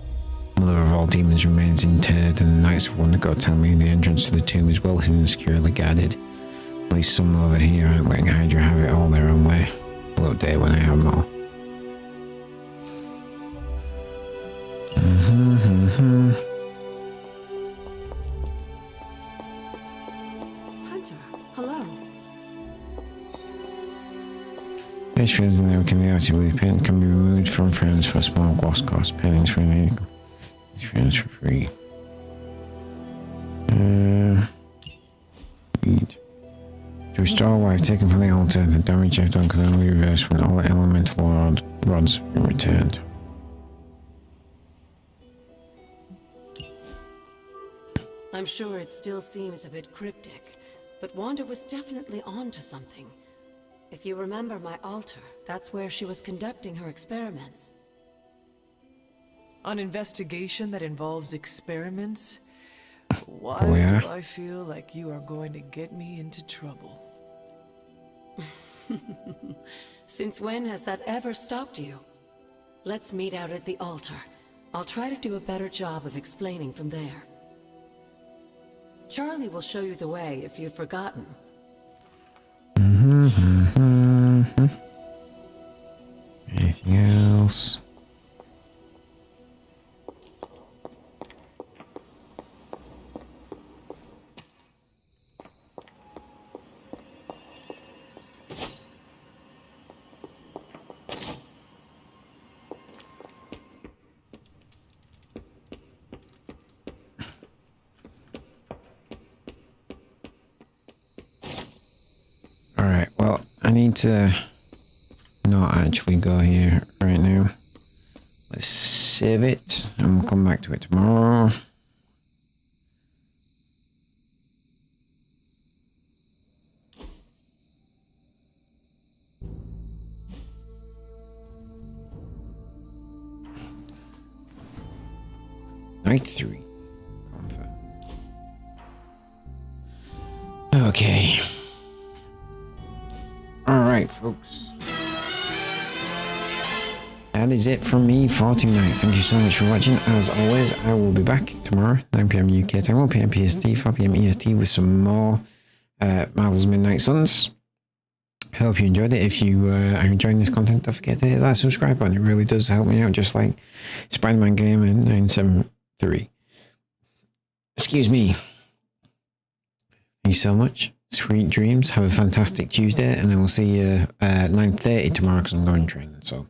S1: Mother of all demons remains interred, and the Knights of Wundergore tell me the entrance to the tomb is well hidden and securely guarded. At least some over here aren't letting Hydra have it all their own way. I'll update when I have more.
S14: Hunter, hello.
S1: Page frames in there can be active with pen can be removed from frames for a small gloss cost. Paintings for these frames for free. Read. To restore what I've taken from the altar, the damage I've done can only be reversed when all the elemental rods have been returned.
S14: I'm sure it still seems a bit cryptic, but Wanda was definitely onto something. If you remember my altar, that's where she was conducting her experiments.
S6: An investigation that involves experiments? Why
S1: Oh, yeah?
S6: do I feel like you are going to get me into trouble?
S14: Since when has that ever stopped you? Let's meet out at the altar. I'll try to do a better job of explaining from there. Charlie will show you the way if you've forgotten.
S1: Anything else? Alright, well, I need to not actually go here right now. Let's save it and we'll come back to it tomorrow. Night 3. Comfort. Okay. Alright, folks. That is it from me for tonight. Thank you so much for watching. As always, I will be back tomorrow, 9 PM UK time, 1 PM PST, 4 PM EST with some more Marvel's Midnight Suns. Hope you enjoyed it. If you are enjoying this content, don't forget to hit that subscribe button. It really does help me out, just like Spider-Man Gamer 973. Excuse me. Thank you so much. Sweet dreams. Have a fantastic Tuesday, and then we'll see you at 9:30 tomorrow because I'm going training. So,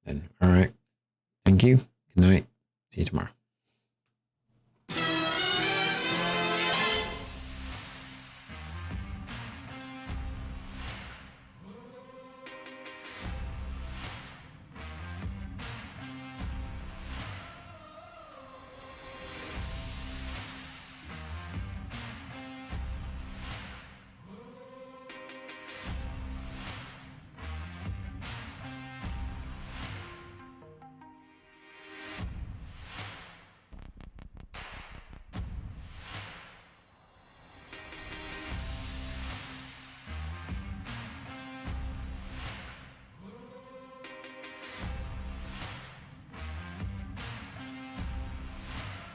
S1: then, all right. Thank you. Good night. See you tomorrow.